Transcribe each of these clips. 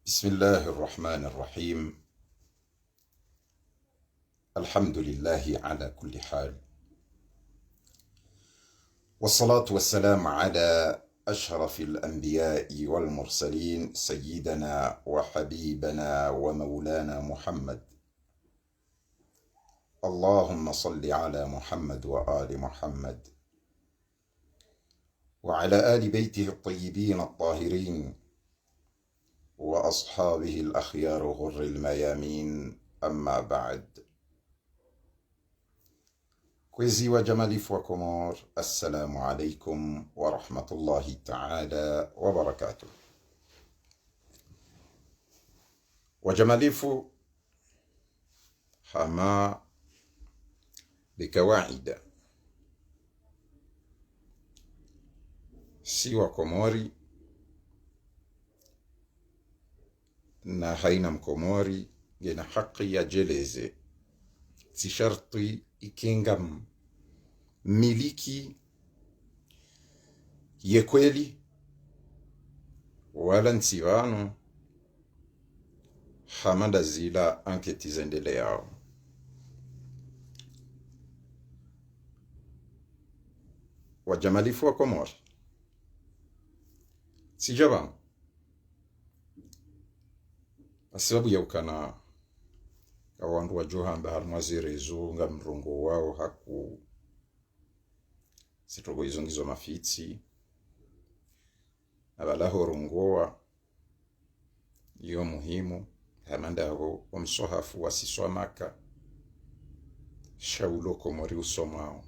بسم الله الرحمن الرحيم. الحمد لله على كل حال، والصلاة والسلام على أشرف الأنبياء والمرسلين سيدنا وحبيبنا ومولانا محمد. اللهم صل على محمد وآل محمد وعلى آل بيته الطيبين الطاهرين وأصحابه الأخيار غر الميامين. أما بعد. Kwezi wa jamalifu wa Komor, assalamu alaikum wa rahmatullahi ta'ala wa barakatuh. Wajamalifu hama bikawaida, si wa Komori na haina mkomori gena haki ya jeleze, si sharti ikinga miliki ye kweli wala nsivano hamanda zila anketi zendele yao. Wajamalifu wa Komori si jaban asababu ya ukana kawandu wa johamba harmwazirezo nga mrongo wao haku sitogo izongizo mafitsi abalaho rongoa iyo muhimu hamanda ho omsohafu wasiswa maka shaulo Komori usomao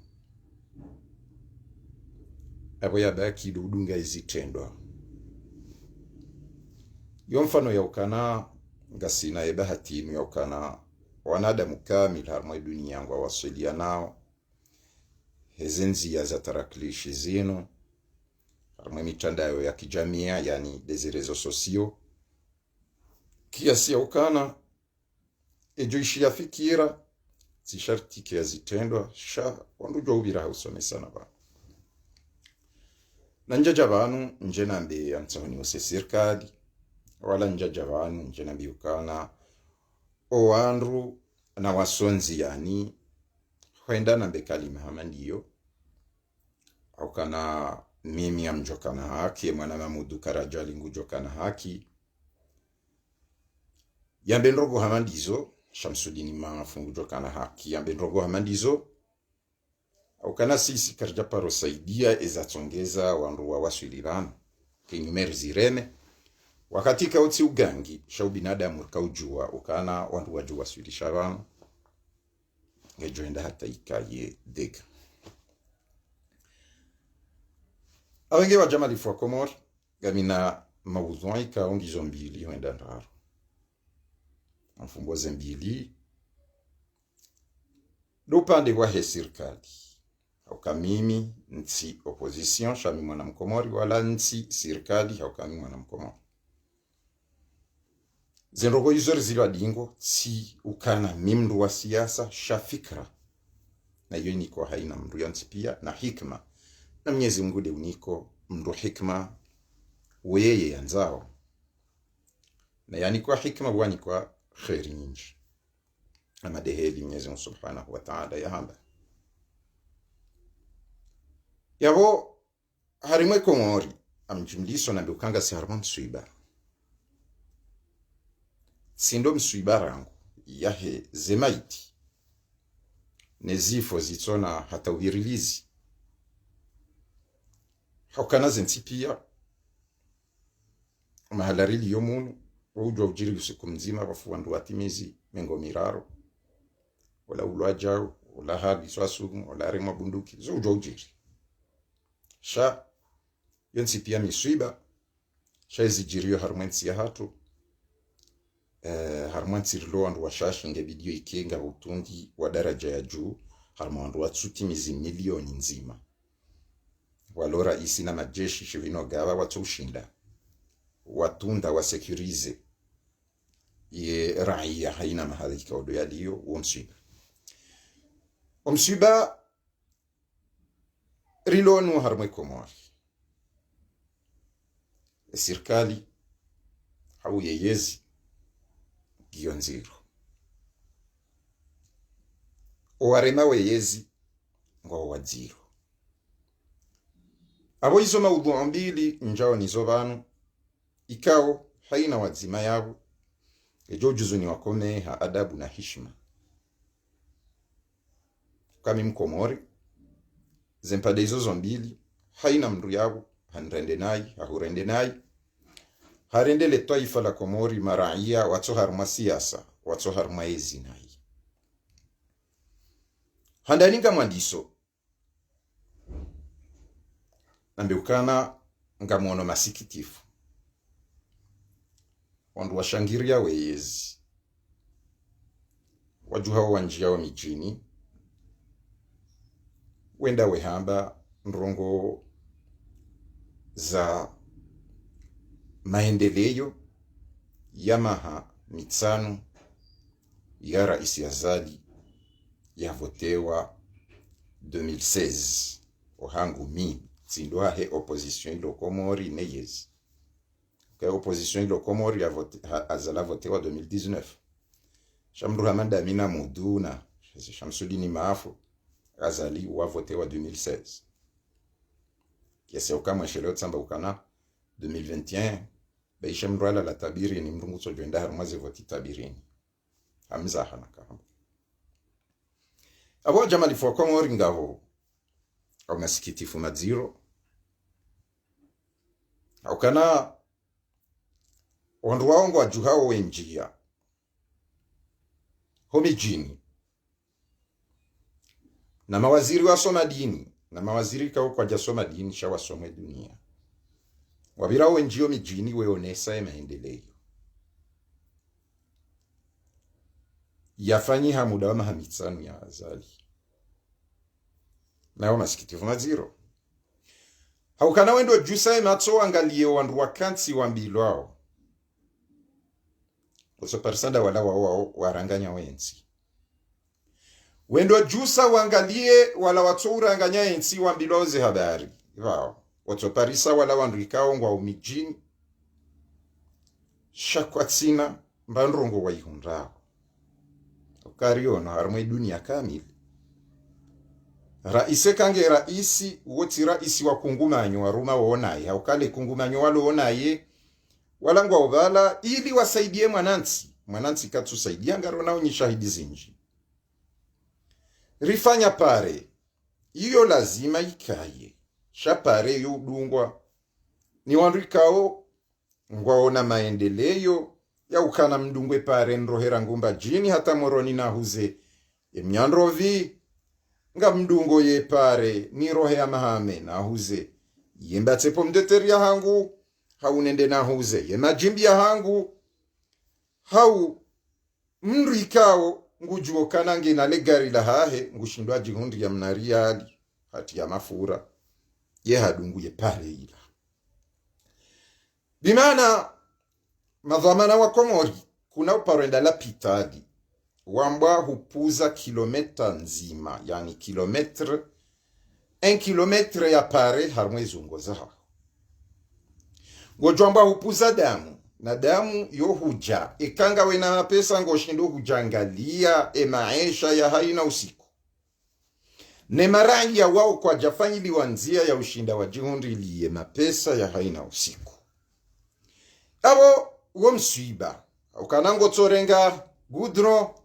abo yabaki dudunga izitendwa yo mfano ya ukana ngasina ebahatinu ya ukana wanadamu kamil harmwe dunia yangu wawasilia nao hezenzi ya za tarakilishi zino harmwe mitandao ya kijamia yani des réseaux sociaux kiasi ya ukana ejoishi ya fikira zisharti kia zitendwa sha wandujwa ubira hausome sana ba na njaja banu nje nambe ya mtahoni use sirkali wala njaja banu nje nambe ukana owanru na wasonzi yani huenda nambe kalima hamandiyo au kana mimi ya mjokana haki mwana mamudu karajali ngujokana haki yambe nrogo hamandizo Shamsudini mafungu jokana haki yambe nrogo hamandizo au kana sisi karjaparo saidia ezatongeza wanru wa waswilirana kinyumeri zireme wakati kauti ugangi shau binadamu kaujua ukana wandu wajua swilisha wanu ngejoenda hata ikaye dega. Awenge wa jamalifu wa Komor gamina maudhui kaongizo mbili huenda ndaru mfumboze mbili dupande wa he sirkali au kamimi nsi opposition shami mwana mkomori wala nsi sirkali au kamimi mwana mkomori zenrogo izori zilwa dingo si ukana mimdu wa siasa shafikra na hiyo niko haina mdu yansi pia na hikma na Mwenyezi Mungu de uniko mdu hikma weye yanzao na yani kwa hikma wani kwa khairi nyingi ama deheli Mwenyezi Mungu subhanahu wa ta'ala ya hamba yabo harimwe Komori amjumliso na mbukanga si harma msuiba sindo msuiba rangu yahe zemaiti nezifo zitona hata uvirilizi haukana zentipia mahalarili yomunu ujwa ujiri usiku mzima wafu wandu watimizi mengo miraro wala ulwajao wala habi swasumu wala rima bunduki zo ujwa ujiri sha yonsipia misuiba sha izijiriyo harumwensi ya hatu harumwensi rilo wandu washashi nge video ikenga utundi wa daraja ya juu harumwandu watsutimizi milioni nzima walora isi na majeshi shivino gawa watu ushinda watunda wasekurize ye raia haina mahadhika odo yaliyo omsiba rilonu harumwe Komori sirkali hau yeyezi gionziro owarema weyezi ngo wadziro. Abo hizo maudhu mbili njao nizo banu ikao haina wazima yabo ejo juzu ni wakome ha adabu na hishma kami mkomori zempade hizo zombili haina mndu yabo hanrende nai hahurende nai harende le taifa la Komori maraia watso harma siasa watso harma ezi nai handaninga mwandiso nambeukana ngamono masikitifu wandu washangiria weyezi wajuha wanjia wa mijini wenda wehamba nrongo za maendeleo yamaha mitsano ya Rais Azali yavotewa 2016 ohangu mi zindoha he opposition ilo Komori neyezi kwa opposition ilo Komori Azala votewa 2019 shamdu hamanda mina muduna shamsudini maafu Azali wavotewa 2016 kiasi ukama shelo tsamba ukana 2021 baisha mrala la tabiri ni mrungu sojoenda harmaze voti tabirini hamzaha na kahamba abo jamali fo Komori ngaho au masikitifu madziro au kana wandu waongo wajuhao wenjia homijini na mawaziri wasoma dini na mawaziri kao kwa jasoma dini shawasome dunia wabira wenjio mijini weonesa maendeleo yafanyi hamuda wa mahamitsanu ya Azali nao masikitifu maziro haukana wendo jusa matso angalie wandu wakansi wambilo wao oso persanda wala wao waranganya wensi wendo jusa wangalie wala watso uranganya ensi wambilo ze habari wao watso parisa wala wandu ikao ngwa umijini shakwatsina mbandrongo wa ihundrao ukariono harumwe dunia kamili raise kange raisi woti raisi wa kungumanyo waruma waonaye haukale kungumanyo walo onaye walangwa obala ili wasaidie mwanansi katusaidia ngaro nao ni shahidi zinji rifanya pare iyo lazima ikaye shapare yudungwa ni wandu ikao ngwaona maendeleo ya ukana mdungwe pare nrohera ngumba jini hata moroni na huze emnyandrovi nga mdungo ye pare ni rohe ya mahame na huze yembatse pomdeteri ya hangu haunende na huze ye majimbi ya hangu hau mndu ikao ngujuo kanange na legari la hahe ngushindwa jihundi ya mnariali hati ya mafura ye hadungu ye pare ila bimana madhamana wa Komori kuna uparenda la pitadi wamba hupuza kilometa nzima yani kilometre 1 kilometre ya pare harmwezu ngoza ngojwamba hupuza damu na damu yo huja ikanga wena pesa ngoshindo hujangalia maisha ya haina usiku ne marangi ya wao kwa jafanyi liwanzia ya ushinda wa jihundi liye mapesa ya haina usiku abo uwo mswiba ukanango tsorenga gudro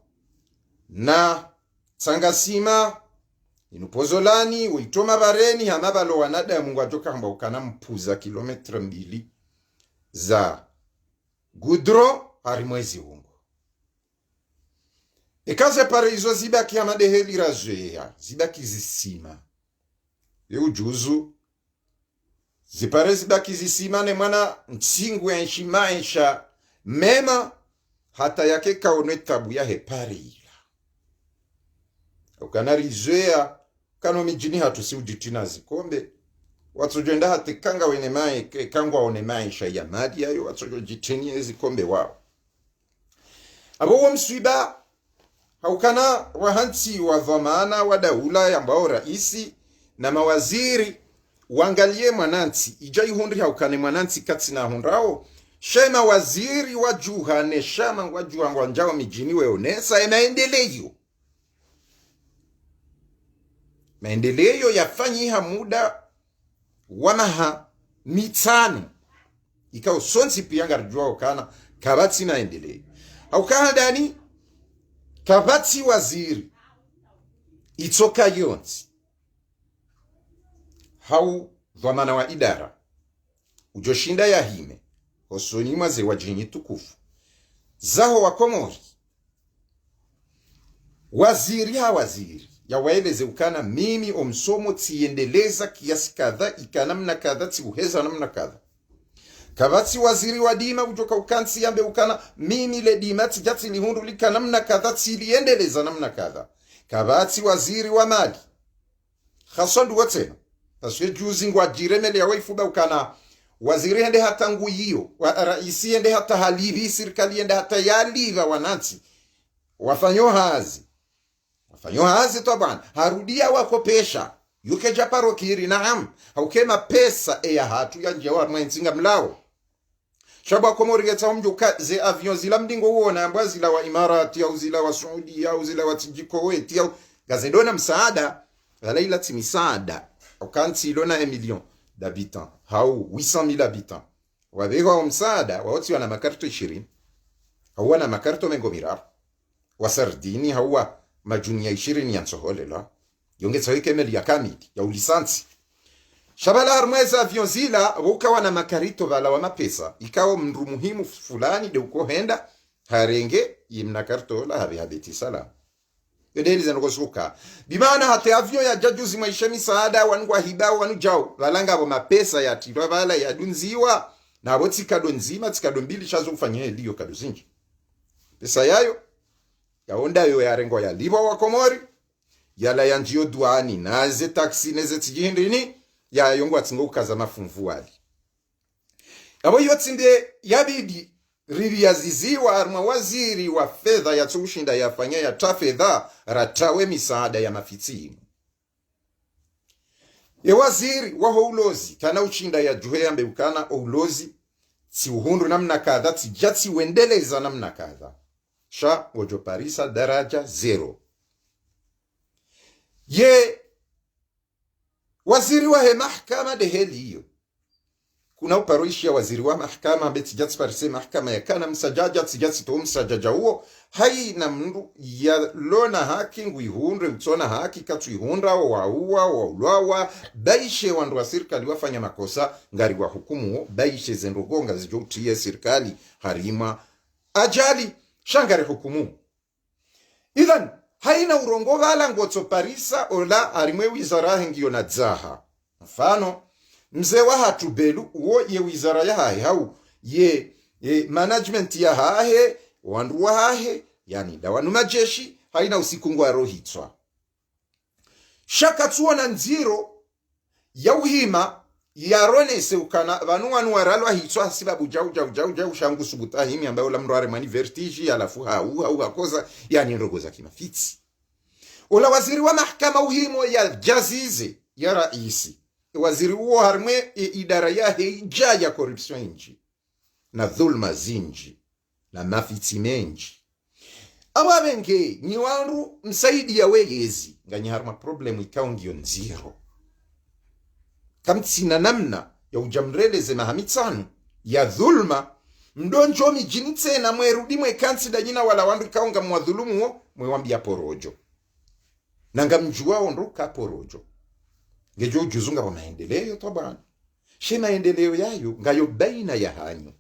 na sangasima inupozolani uitoma bareni hamabalo wanadamu ngwajoka hamba ukana mpuza kilometre 2 za gudro harimwezi ungo ekaze pare hizo zibaki amadeheli razwea zibaki zisima ujuzu zipare zibaki zisima ne mwana msingu ya nshimaisha mema hata yake kaone tabu ya hepari ila ukanari zoea kano mijini hatusi ujitina zikombe watsojenda hati kanga wene mae kangwa one maisha ya madi ayo watsojo jitini zikombe wao abo wamswiba haukana wahansi wa dhamana wa daula ambao raisi na mawaziri wangalie mwanansi ijai hundi haukane mwanansi katsi na hundrao shema waziri wa juhane shama wa juhangwa njao mijini weonesa maendeleo yafanyiha muda wamaha mitano ikao sonsi piyanga rujua ukana kabati maendeleo aukana dani kabati waziri itoka yonzi hau dhamana wa idara ujoshinda ya hime hosoni maze wajinyi tukufu zaho wa Komori waziri ya waeleze ukana mimi omsomo tiendeleza kiasi kadha ikanamna kadha tiuheza namna kadha kabati waziri wa dima ujoka ukansi yambe ukana mimi le dima tijati lihundu lika namna kadha tiliendeleza namna kadha kabati waziri wa mali khasondu wote taswe juzi ngwa jiremele ya waifuba ukana waziri ende hata nguyiyo wa raisi ende hata halivi serikali ende hata yaliva wananchi wafanyo hazi taban harudia wakopesha yuke japaro kiri naam haukema pesa ya hatu ya njewa mwenzinga mlao shaba Komori geta mjuka ze avion zila mdingo uona amba zila wa Imarati au zila wa Saudi au zila wa Tijikoweti au gazendona msaada galaila timisaada ukanti ilona 1 million d'habitants hau 800,000 habitants wabego msaada waoti wana makarto 20 hawa na makarto mengo mirar wa Sardini hawa majunia 20 ya nsoholela yongetsa wikemeli ya kamili ya ulisansi shabala harmweza avion zila wukawa na makarito vala wa mapesa ikao mndu muhimu fulani de uko henda harenge yimna karto la habiti salam yodeli zanogosuka bimana hata avion ya jajuzi maisha misaada wangu hibao wanu jao valanga abo mapesa ya tilwa vala ya dunziwa na abo tikado nzima tikado mbili shazo ufanye liyo kado zinji pesa yayo ya onda yo ya rengo ya libo wa Komori yala ya njio duani na ze taksi neze tijihindini ya yongo atingo ukaza mafumvu wali abo yotinde yabidi rivi ya ziziwa arma waziri wa fedha ya tushinda ya fanya ya tafedha ratawe misaada ya mafitimu ya waziri wa ulozi kana uchinda ya juhe ambe ukana ulozi si uhundu namna kadha tijati wendeleza namna kadha sha wojo parisa daraja 0 ye waziri wa mahakama de heliyo kuna uparoishi ya waziri wa mahakama beti jati parise mahakama ya kana msajaja tijati to msajaja huo hai na mndu ya lona haki nguihundre utona haki katu ihundra wa ulwawa baishe wandu wa sirikali wafanya makosa ngari wa hukumu baishe zendogonga zijoutiye sirikali harima ajali shangare hukumu idhan haina urongo vala ngotso parisa ola harimwe wizara hengiyo na dzaha mfano mzee wa hatubelu uo ye wizara ya hae hau ye management ya hae wandu wa hae yani dawanu majeshi haina usikungu wa rohitswa shaka tuona nziro ya uhima ya ronese ukana vanu wanu waralwa hitswa sibabu jau shangu subuta himi ambayo la mroare mani vertige alafu hau hakoza yani ndogo za kimafitsi ola waziri wa mahakama uhimo ya jazize ya raisi waziri uo harmwe idara ya heija ya corruption inji na dhulma zinji na mafitsi menji ababenge ni wandu msaidi ya wegezi ngani harma problem ikaongio nziro kamtsina namna ya ujamreleze mahamitsanu ya dhulma mdonjo mijini tena mwerudi mwekansi dajina wala wandu ikaonga mwadhulumu mwewambia porojo nanga mjua ondoka porojo ngejo ujuzunga wa maendeleo tabana she maendeleo yayo ngayo baina ya hanyo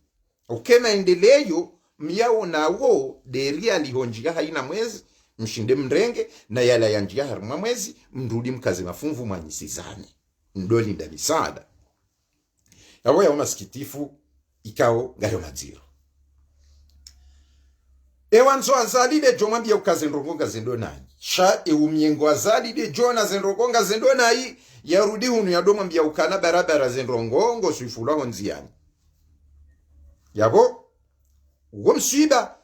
maendeleo miyao na wo deria lihonjia haina mwezi mshinde mrenge na yala yanjia haruma mwezi mrudi mkaze mafumvu mwanyisizane ndoli nda misada yawo ya umasikitifu ikao ngayo maziro ewanzo azalide jomambia ukaze ndongonga zendo nani sha umyengo azalide jona zendongonga zendo nai yarudi hunu yadoma mbia ukana barabara zendongongo suifula honziani yabo uwo mswiba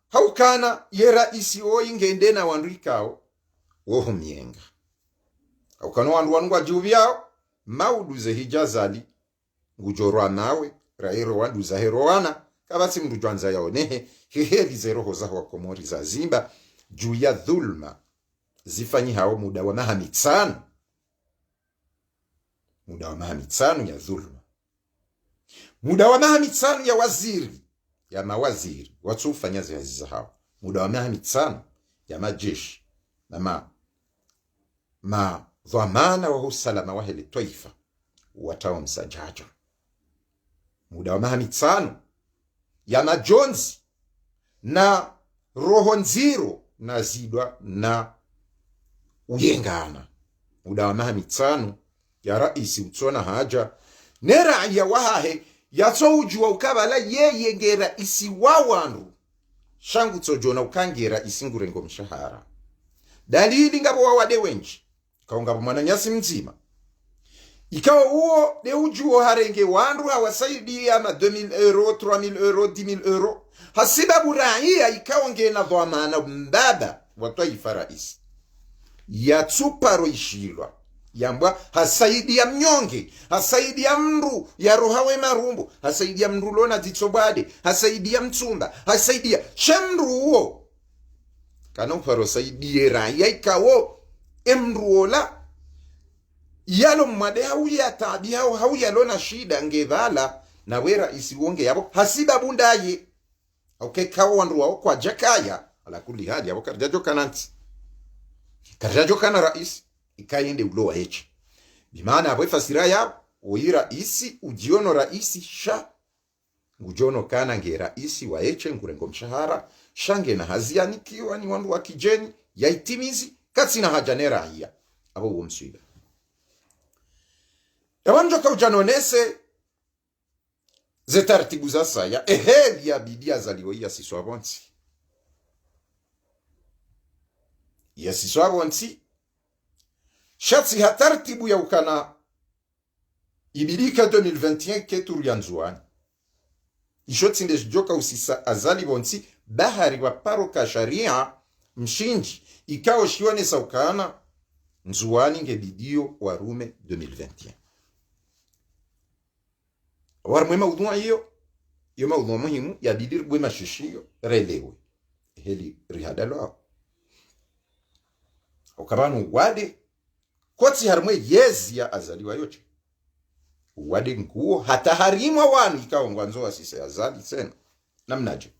haukana yera isi o ingende na wandu ikao woho myenga haukana wandu wajubiao mauduze hijazali ngujorwa nawe rairo wandu za herowana kabati mndu jwanza yaonehe heheli zeroho za wa Komori za zimba juu ya dhulma zifanyi hao muda wa maha mitano, muda wa maha mitano ya dhulma, muda wa maha mitano ya waziri ya mawaziri watu ufanya zihazi za hao, muda wa maha mitano ya majeshi na dhamana wa usalama wa hili taifa watao msajaja, muda wa maha mitano ya majonzi na roho nziro na zidwa na uyengana, muda wa maha mitano ya raisi utona haja ne raia wahahe yato ujua ukabala yeye nge raisi wawandu shangu tojona ukange raisi ngurengo mshahara dalili ngabo wawade wenji kaungabo mwananyasi mzima ikawa uo de ujuo harenge wandu hawasaidi ama 2000 euro 3000 euro 10000 euro hasibabu raia ikawa nge na dhamana mbaba wataifa raisi yatsuparo ishilwa yambwa hasaidi ya mnyonge, hasaidi ya mru ya rohawe marumbu, hasaidi ya mru lona ditsobade, hasaidi ya mtsumba, hasaidi ya shemru uo kana uparo saidi ya raya ikawo emru ola yalo mwade hauya tabi hauya lona shida ngedhala na wera isi wonge yabo hasiba bundaye kawo wandu wao kwa jakaya ala kuli hadi yabo karjajo kananti karjajo kana rais ikayende ulowa hechi bimana abwe fasira ya oyi raisi ujiono raisi sha ujono kana nge raisi wa eche ngurengo mshahara shange na haziani kiwa ni wandu wa kijeni ya itimizi katsi na hajanera hiya abo uo msuiba ya wanjo ka ujanonese ze taratibu za saya eheli ya bidia zaliwa ya siswabonsi ya siswabonsi shatsi hatartibu ya ukana ibilika 2021 keturu ya nzuani ishotsi ndesh joka usisa azali bonsi bahari wa paroka sharia mshinji ikao shione saukana nzuani ngebidio warume 2021 war mwema udunwa hiyo yoma udunwa muhimu ya bidir bwema shishio relewe heli rihadalo ukabanu wade kotsi harmwe yezi ya azaliwa yote wade nkuo hata harimwa wanu ikawa ngwanzo asise azali sena namnaje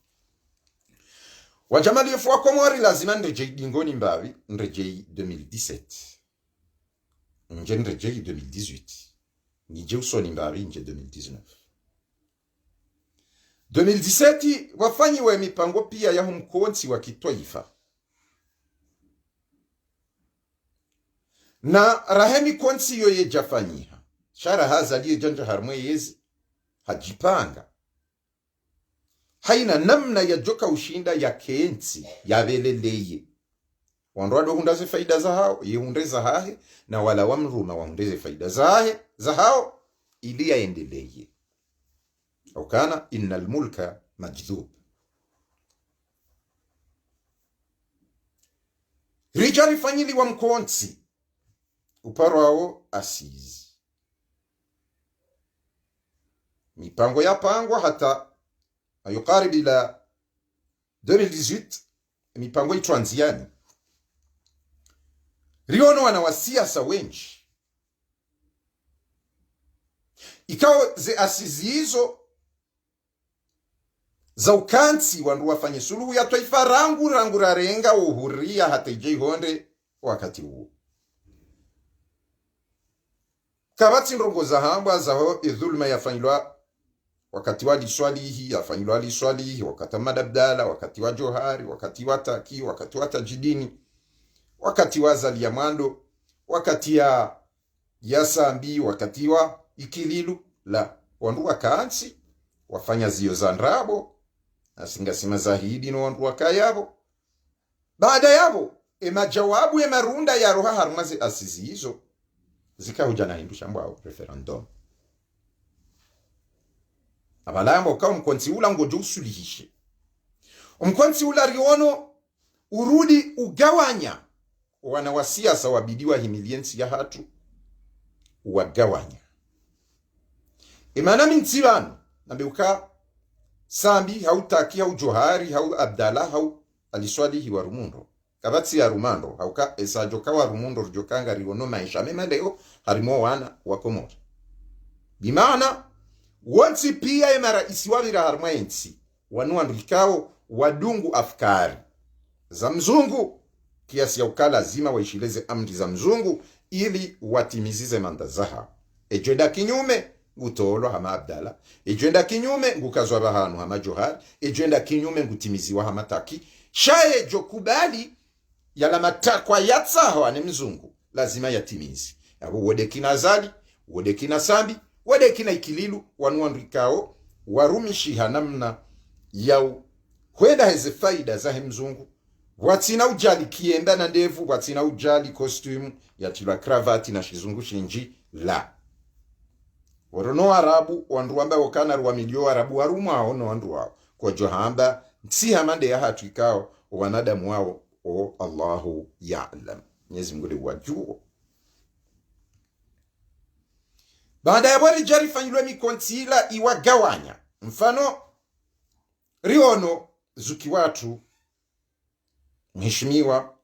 wajamali yefu wa Komori lazima nrejei dingoni mbavi nrejei 2017 nje nrejei 2018 nije usoni mbavi nje 2019 2017 wafanyi wa mipango pia ya humkonsi wa kitaifa na rahemi konsi yoye jafanyiha shara hazaliye janja harmwe yezi hajipanga haina namna ya joka ushinda ya kensi ya veleleye wanduado hundaze faida za hao ye hundeza hahe na wala wamruma wahundeze faida za hao ili yaendeleye au kana innal mulka majdhub rijali fanyili wa mkonsi uparo hao asizi mipango ya pangwa hata ayukaribu ila 2018 mipango itwanziani riono wana wasiasa wenji ikao ze asizi hizo za ukansi wandu wafanye suluhu ya taifa rangu rarenga uhuria hata ijei honde wakati huo kabati ndongo za hamba za idhulma yafanyilwa wakati wa liswalihi yafanyilwa liswalihi wakati wa madabdala wakati wa johari wakati wa taki wakati wa tajidini wakati wa zali ya mando wakati ya sambi wakati wa ikililu la wandu wa kaansi wafanya zio za ndrabo na singasima zahidi no wandu wa kayabo baada yabo majawabu marunda ya roha harumazi asizi hizo zikahuja na hindu shambwa referendum abalambo kwa mkonsi ula ngojo usulihishe mkonsi ula riono urudi ugawanya wana wasiasa wabidiwa himiliensi ya hatu wagawanya imana mintibano nabeuka sambi hautaki hau johari hau abdala hau aliswalihi wa rumundo kabati ya rumando hauka esajoka wa rumundo rjokanga riono maisha mema leo harimo wana wakomori bimaana wansi pia emara isiwabira harma ensi wanu andikao wadungu afkari za mzungu kiasi ya ukala lazima waishileze amri za mzungu ili watimizize mandazaha ejenda kinyume ngutolo hama abdala ejenda kinyume ngukazwa bahanu hama johari ejenda kinyume ngutimiziwa hama taki shaye jokubali yala matakwa yatsaho ni mzungu lazima yatimizi yabo wode kinazali wode kinasambi wode kina ikililu wanuandikao warumishi hanamna yau kwenda heze faida za mzungu watina ujali kienda na ndevu watina ujali costume ya tila kravati na shizungu shinji la worono arabu wandu amba wakana ruwa milio arabu warumu waono wandu wao kwa johamba nsi hamande ya hatu ikao wanadamu wao o Allahu ya'lam Mwenyezi Mungu wajua. Baada ya wali jari fanyilwe mikontila iwagawanya mfano riono zuki watu mheshimiwa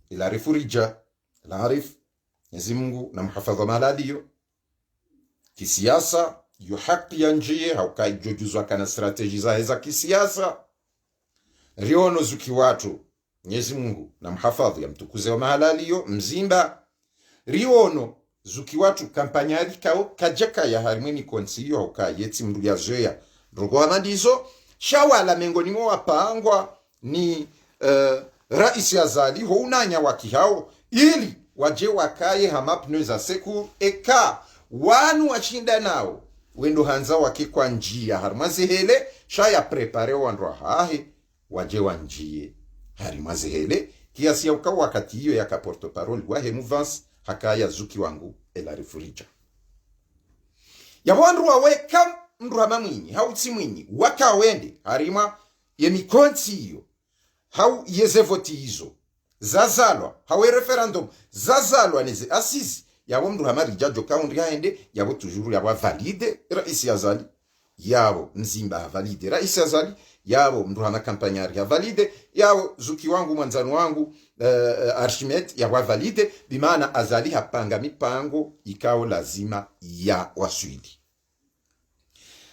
ila rifurija la arif Mwenyezi Mungu na mhafadha malaliyo kisiasa yu haki ya njie haukai jojuzwa kana strateji za kisiasa riono zuki watu Mwenyezi Mungu na mhafadhi ya mtukuze wa mahalaliyo mzimba riono zuki watu kampanyari kao kajaka ya harimweni konsiyo hauka yeti mdu ya zoya rogo amandizo shawala mengoni mwa pangwa ni raisi azali ho unanya wakihao ili waje wakaye hamapne za seku eka wanu washinda nao wendo hanza wakikwa njia harimazi hele shaya prepare wandwa hahe waje wanjie harimazi hele kiasi ya uka wakati hiyo yaka porto parole wahe mouvance hakaya zuki wangu ela refurija ya wandu waweka mdu hama mwinyi hauti mwinyi waka wende harima yemikonti hiyo hau yezevoti hizo zazalwa hawe referendum zazalwa neze asisi yabo mdu hama rijajo kaundi haende yabo tujuru yabo valide raisi azali yabo mzimba valide raisi azali yabo mdu hama kampanyari ya valide yabo zuki wangu mwanzanu wangu Archimed ya wavalide bimana azali hapanga mipango ikao lazima ya waswidi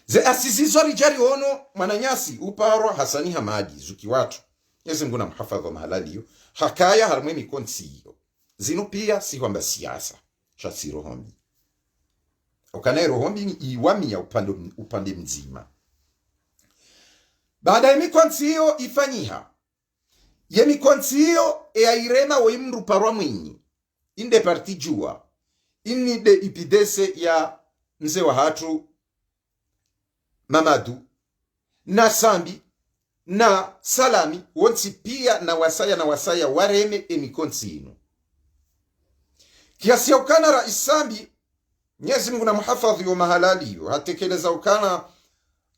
ze asisi zori jari ono mananyasi uparwa Hasani Hamadi zuki watu Mwenyezi Mungu na mhafadha mahalaliyo hakaya harmweni konsiyo zinu pia si kwamba siasa shasiro hombi okanero hombi ni iwami ya upande mzima baada ya mikonsiyo ifanyiha yemi konsiyo ya irema wa imru parwa mwinyi inde parti jua inni de ipidese ya mze wa hatu Mamadu na Sambi na Salami wonsi pia na wasaya wareme emikonsiino kiasi ya ukana rais Sambi Mwenyezi Mungu na muhafadhi wa mahalaliyo hatekeleza ukana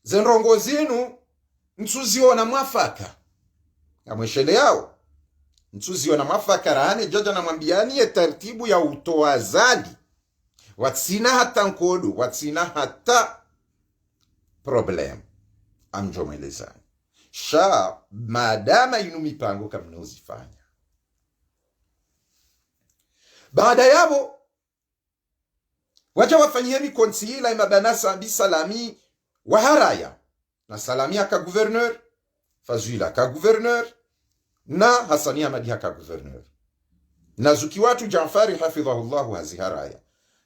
zenrongo zinu nsuziona mwafaka amweshele yao nsuziona mwafaka rane jaja na mwambiani ya tartibu ya utoazali watsina hata nkodo watsina hata problem amjo mwelezani sha madama inu mipango kamna uzifanya baada yabo waja wafanyie mikonsila imabana Sambi Salami waharaya na Salami haka gouverneur Fazwila haka gouverneur na Hasani Hamadi haka gouverneur na zuki watu Jaafari hafidhahullahu haziharaya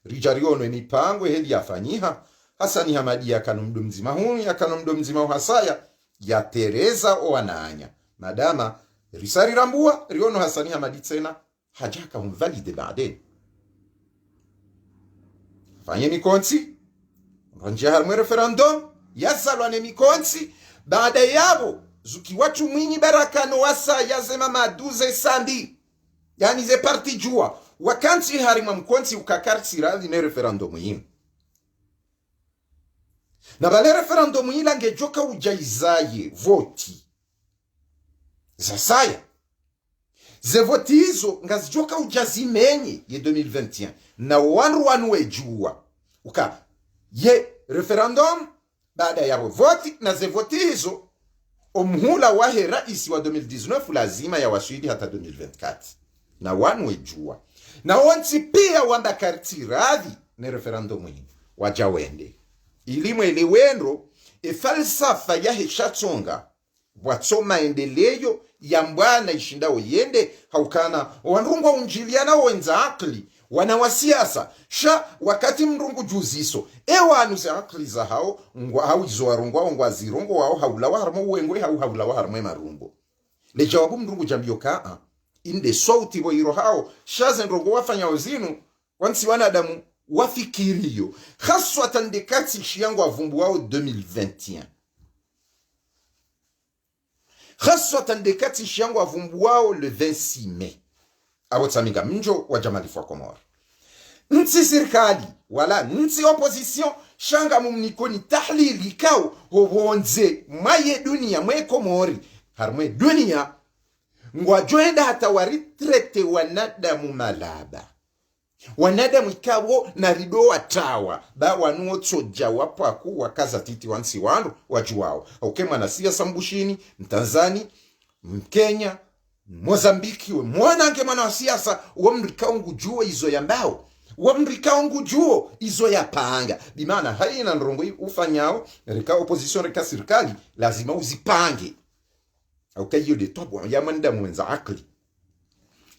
rijariono mipango heli yafanyiha Hasani Hamadi yakano mdo mzima huni yakano mdo mzima uhasaya ya Teresa oananya madama risari rambua riono Hasani Hamadi tena hajaka humvalide baadeni fanye mikonsi ranjia harmwe referendum yasalwa ne mikonsi baada yabo zuki watu mwinyi barakano wasa yazema maduze Sambi yani ze parti jua wakansi harima mkonsi ukakarti radhi ne referendum yin na bale referendum yin langejoka ujaizaye voti zasaya ze voti hizo ngazijoka ujazimenye ye 2021 na wanu wejua uka ye referendum baada ya voti na ze voti hizo omhula wahe raisi wa 2019 lazima ya waswidi hata 2024 na wanwe jua na wanti pia wanda karti radhi ne referendum hii wajawende ilimu elewendo falsafa ya heshatonga watso maendeleo ya mbwana ishindao yende haukana wanrungwa unjiliana wenza akli wana wasiasa sha wakati mrungu juziso wanu za akli za hao ngwa hau izo warungwa ngwa zirongo wao haulawa harmo uengwe haulawa harmo marungo le jawabu mrungu jambio kaa inde sauti bo iro hao shazen rongo wafanya uzinu wansi wanadamu wafikiriyo haswatan dekati shiangu avumbu wao 2021 haswatan dekati shiangu avumbu wao le 26 mai abotsaminga mjo wa jamali fwa Komoro nti serikali wala nti opposition shanga mumnikoni tahlili kao hobonze maye dunia mwe Komori harmwe dunia ngwa joenda hata waritrete wanadamu malaba wanadamu ikawo na rido watawa ba wanuo tsoja wapo aku wakaza titi wansi wandu wajuwao mwana siasa mbushini mtanzani mkenya Mozambiki we mwanange mwana wa siasa wamrika ungu juo izo ya mbao wamrika ungu juo izo ya panga bimana haina nrongo ufanyao rika opposition rika serikali lazima uzipange hiyo de tobo ya manda mwenza akli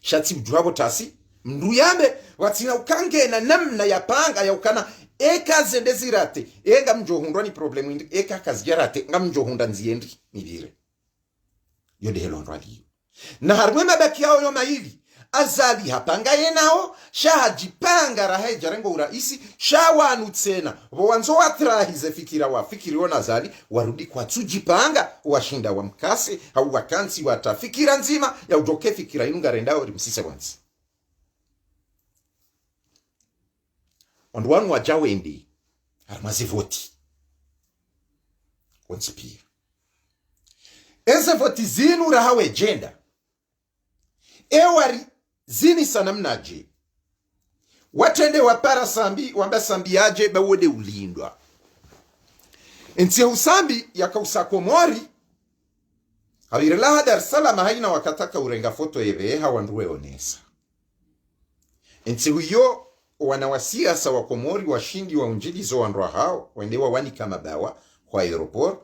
shati ujuabo tasi mnduyambe watina ukange na namna ya panga ya ukana eka zende zirate nga mjohundwa ni problemu indi eka kazjarate nga mjohunda nziendi nibire yode helondwa liyo na harmwe mabaki yao yoma hivi azali hapanga yenao shahajipanga rahe jarengo uraisi shawanu tena wanzo watrahize fikira wafikiri wanazali warudi kwa tujipanga washinda wa mkase au wakansi watafikira nzima ya ujoke fikira inunga rendao rimsise wansi wanu wajawendi harmazi voti wansi pia eze voti zinu rahawe jenda ewari zini sana mnaje watende wapara sambi wamba sambi aje bawode ulindwa entie usambi yakausa Komori hawirelaha Dar es Salaam haina wakataka urenga foto ebe hawanduwe onesa entie huyo wanawasiasa wa Komori washindi wa unjilizo wandoa hao wendewa wani kama bawa kwa aeroport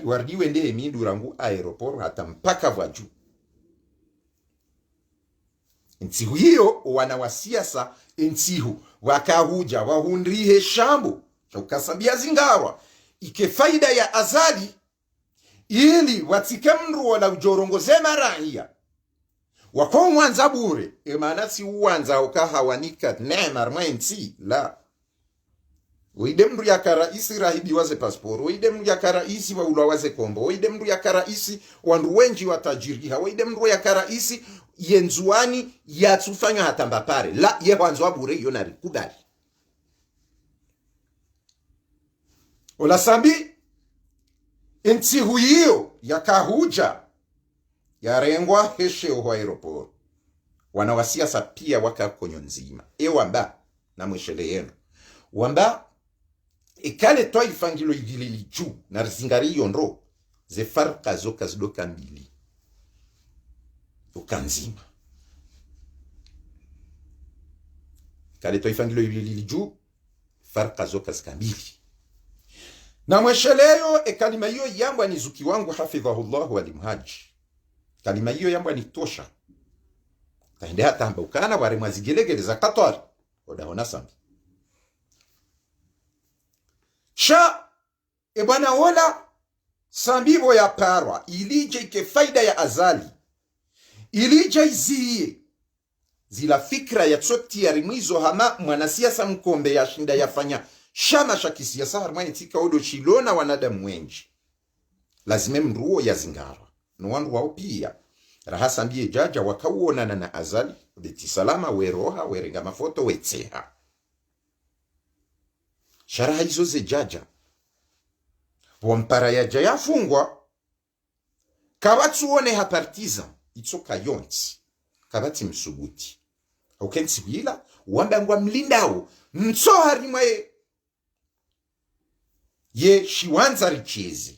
wardi wende emindu rangu aeroport hata mpaka waju ntihu hiyo wanawasiasa ntihu wakahuja wahundrihe shambu ukasambia zingarwa ike faida ya azali ili watike mru wala ujorongoze marahia wako mwanza bure maana si uwanza ukahawanika neema rmenti la Oide mru ya karaisi rahibi waze pasporo, oide mru ya karaisi wa ulawaze kombo, oide mru ya karaisi wandu wenji watajiriha, oide mru ya karaisi yenzuani ya tufanya hatamba pare. La, ye wanzwa bure yonari kubali. Ola sambi, enti huyo ya kahuja, ya rengwa heshe uho aeroporo. Wanawasiasa pia waka konyo nzima. Wamba, na mweshele yenu. Wamba, ikale toa ifangilo igilili juu na rizingari yonro ze farka zoka zidoka mbili ukanzima ikale toa ifangilo igilili juu farka zoka zika mbili na mwesheleyo kalima hiyo yambwa ni zuki wangu hafidhahullahu walimhaji kalima hiyo yambwa ni tosha kaende hata hamba ukana ware mwazigelegele za katwari odahona sambi sha ebwana wala sambibo ya parwa ilije ike faida ya azali ilije iziye zila fikra ya tsoti ya rimwizo hama mwanasiasa mkombe ya shinda yafanya shama shakisiasa harmani tika odo chilona wanadamu wenji lazime mruo ya zingara nuwandu wao pia raha sambiye jaja wakauonana na azali beti salama weroha werenga mafoto wetseha sharaha hizo ze jaja wampara ya jaya fungwa kabati uone hapartiza itsoka yonti kabati msubuti aukensi bila wamba ngwa mlindao mso harimwe ye shiwanza richeze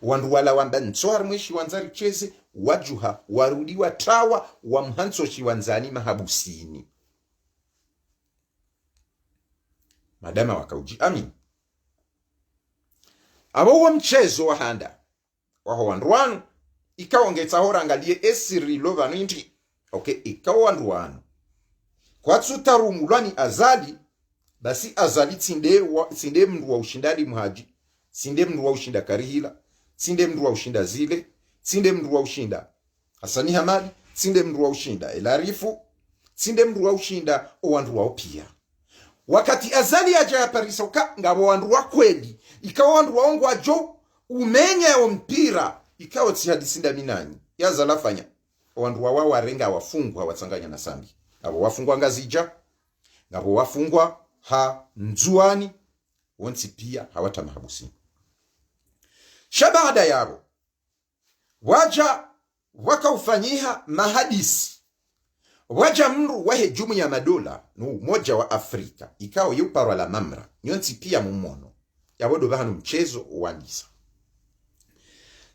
wandu wala wamba ntswar mwe shiwanza richeze wajuha warudi watawa wa mhanso shiwanzani mahabusini madama wakauji amin abo wa mchezo wa handa waho wanduwanu ikaongetsa hora angalie esiri lovanu inti okay ikawa wanduwanu kwa tsutarumulwani azali basi azali tsinde mndu wa ushindani mhaji tsinde mndu wa ushinda karihila tsinde mndu wa ushinda zile tsinde mndu wa ushinda Hasani Hamadi tsinde mndu wa ushinda Elarifu tsinde mndu wa ushinda owandu wao pia wakati azali aja ya Parisa uka ngabo wandu wa kweli ikawa wandu waongo ajo umenya wa mpira ikawa tsihadisinda minani yazala fanya wandu wa warenga wafungwa watsanganya na sambi abo wafungwa ngazija ngabo wafungwa ha nzuani wonsi pia hawata mahabusi shabada yabo waja wakaufanyiha mahadisi waja mru wahe jumu ya madola no moja wa Afrika ikao yuparwa la mamra nyonsi pia mumono yabodo bahanu mchezo uwandisa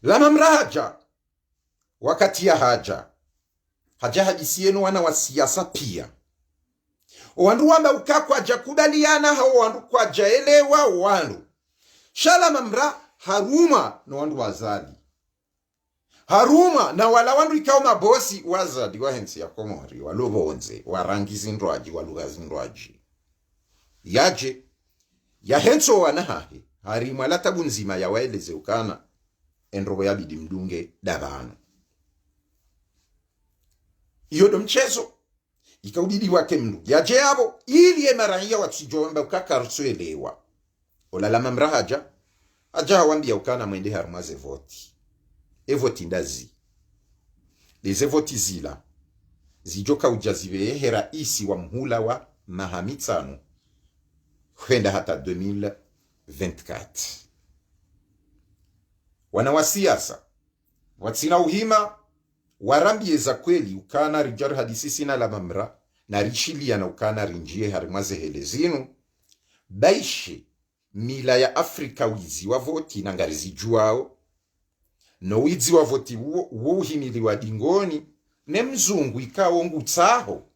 la mamra haja wakati ya haja hadisi yenu wana wa siasa pia wandu wamba ukakwa jakubaliana hao wandu kwa jaelewa wandu shala mamra haruma no wandu wazali haruma na wala wandu ikao mabosi wazadi wahensi ya Komori walovonze warangi zindwaji waluga zindwaji yaje ya henso wanahahe harima la tabu nzima ya waeleze ukana enrobo ya bidi mdunge dabano iyo do mchezo ikaudidi wake mndu yaje yabo ili emarahia watsijomba ukakarusuelewa olala mamrahaja aja wambia ukana mwende harumaze voti evoti ndazi leze voti zila zijoka ujazive hera isi wa mhula wa mahamitsano kwenda hata 2024 wana wa siasa watsina uhima warambie za kweli ukana rijar hadisi sina la mamra na rishilia na ukana rinjie harimaze helezinu baishi mila ya Afrika wizi wa voti na ngarizi juao no wizi wa voti uhimili wa dingoni ne mzungu ikao ngutsaho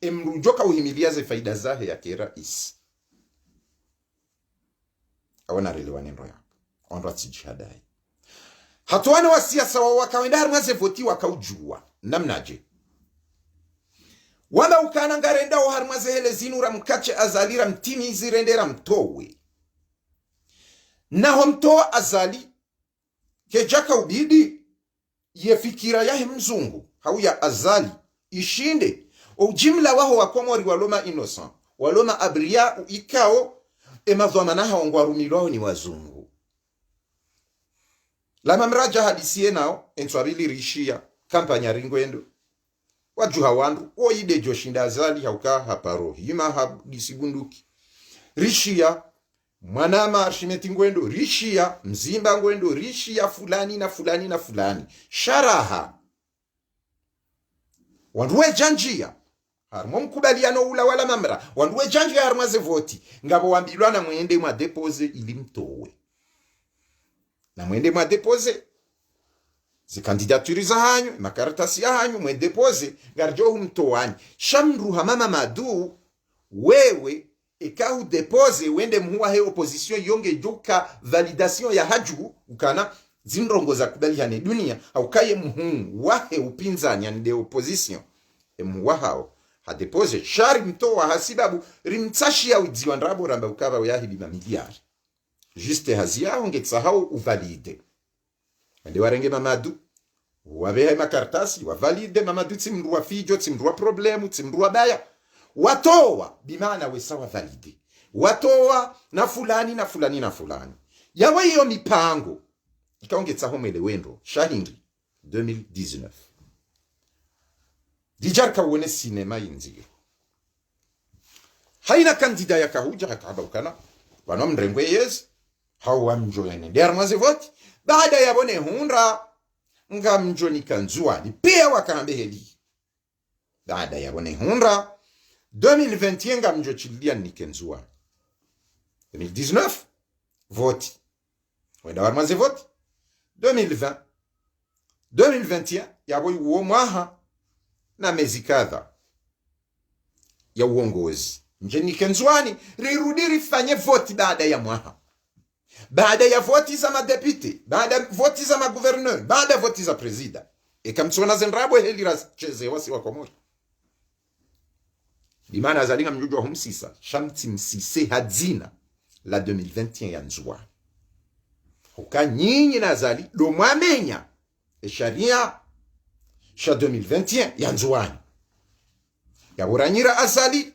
emrujoka uhimilia ze faida zahe ya kera isi awana relewa nendo ya ondo atijihadai hatuwana wa siasa wa wakawenda harimaze voti wakaujua namnaje wala ukana ngarenda wa harimaze helezinu ramkache azalira mtimi zirendera mtowe naho mtoa azali kejaka ubidi yefikira yahe mzungu hauya azali ishinde ujimla waho wa Komori waloma innocent waloma abria ikao emazwamanaha wangwarumilwao ni wazungu la mamraja hadisie nao entwabili rishia kampanya ringwendo wajuha wandu oide joshinda azali hauka haparo hima hadisibunduki rishia mwanama arshimeti ngwendo rishia mzimba ngwendo rishia fulani na fulani na fulani sharaha wanduwe janjia harmo mkubaliano ula wala mamra wanduwe janjia harmaze voti ngabo wambilwana mwende mwa depose ili mtowe na mwende mwa depose zikandidaturi za hanyu makaratasi ya hanyu mwende depose ngarjo mtowanyi shamru hamama madu wewe ikahu depose wende muwa he opposition yonge joka validation ya haju ukana zinrongo za kubaliane dunia au kaye muhu wahe upinzani yani de opposition muwa hao ha depose shari mtoa hasibabu rimtsashi ya udziwa ndrabo ramba ukaba ya hibi mamiliari juste hazia ongetsa hao uvalide wende warenge mamadu wabehe makartasi wavalide mamadu tsimruwa fijo tsimruwa problemu tsimruwa baya watowa bimana wesawa valide watowa na fulani na fulani na fulani yawe hiyo mipango ikaongetsa homele wendo shahindi 2019 dijarka wone sinema yinziro haina kandida ya kahuja hakaba ukana wano mrengwe yes hawa mjoyene dermaze voti baada ya bone hundra nga mjoni kanzuani pia wakambe heli baada ya bone hundra 2021 nga mjo chilia nikenzua 2019 voti wenda warmaze voti 2020 2021 yabo uo mwaha na mezi kadha ya uongozi njeni kenzwani rirudi rifanye voti baada ya mwaha, baada ya voti za madepite, baada ya voti za maguverneur, baada ya voti za presida ikamtsona zenrabo heli cheze wasi wa Komori limana azalinga mjuju wa humsisa shamti msise hadzina la 2021 ya nzwa huka nyinyi na azali do mwamenya sharia sha 2021 ya nzwani ya uranyira azali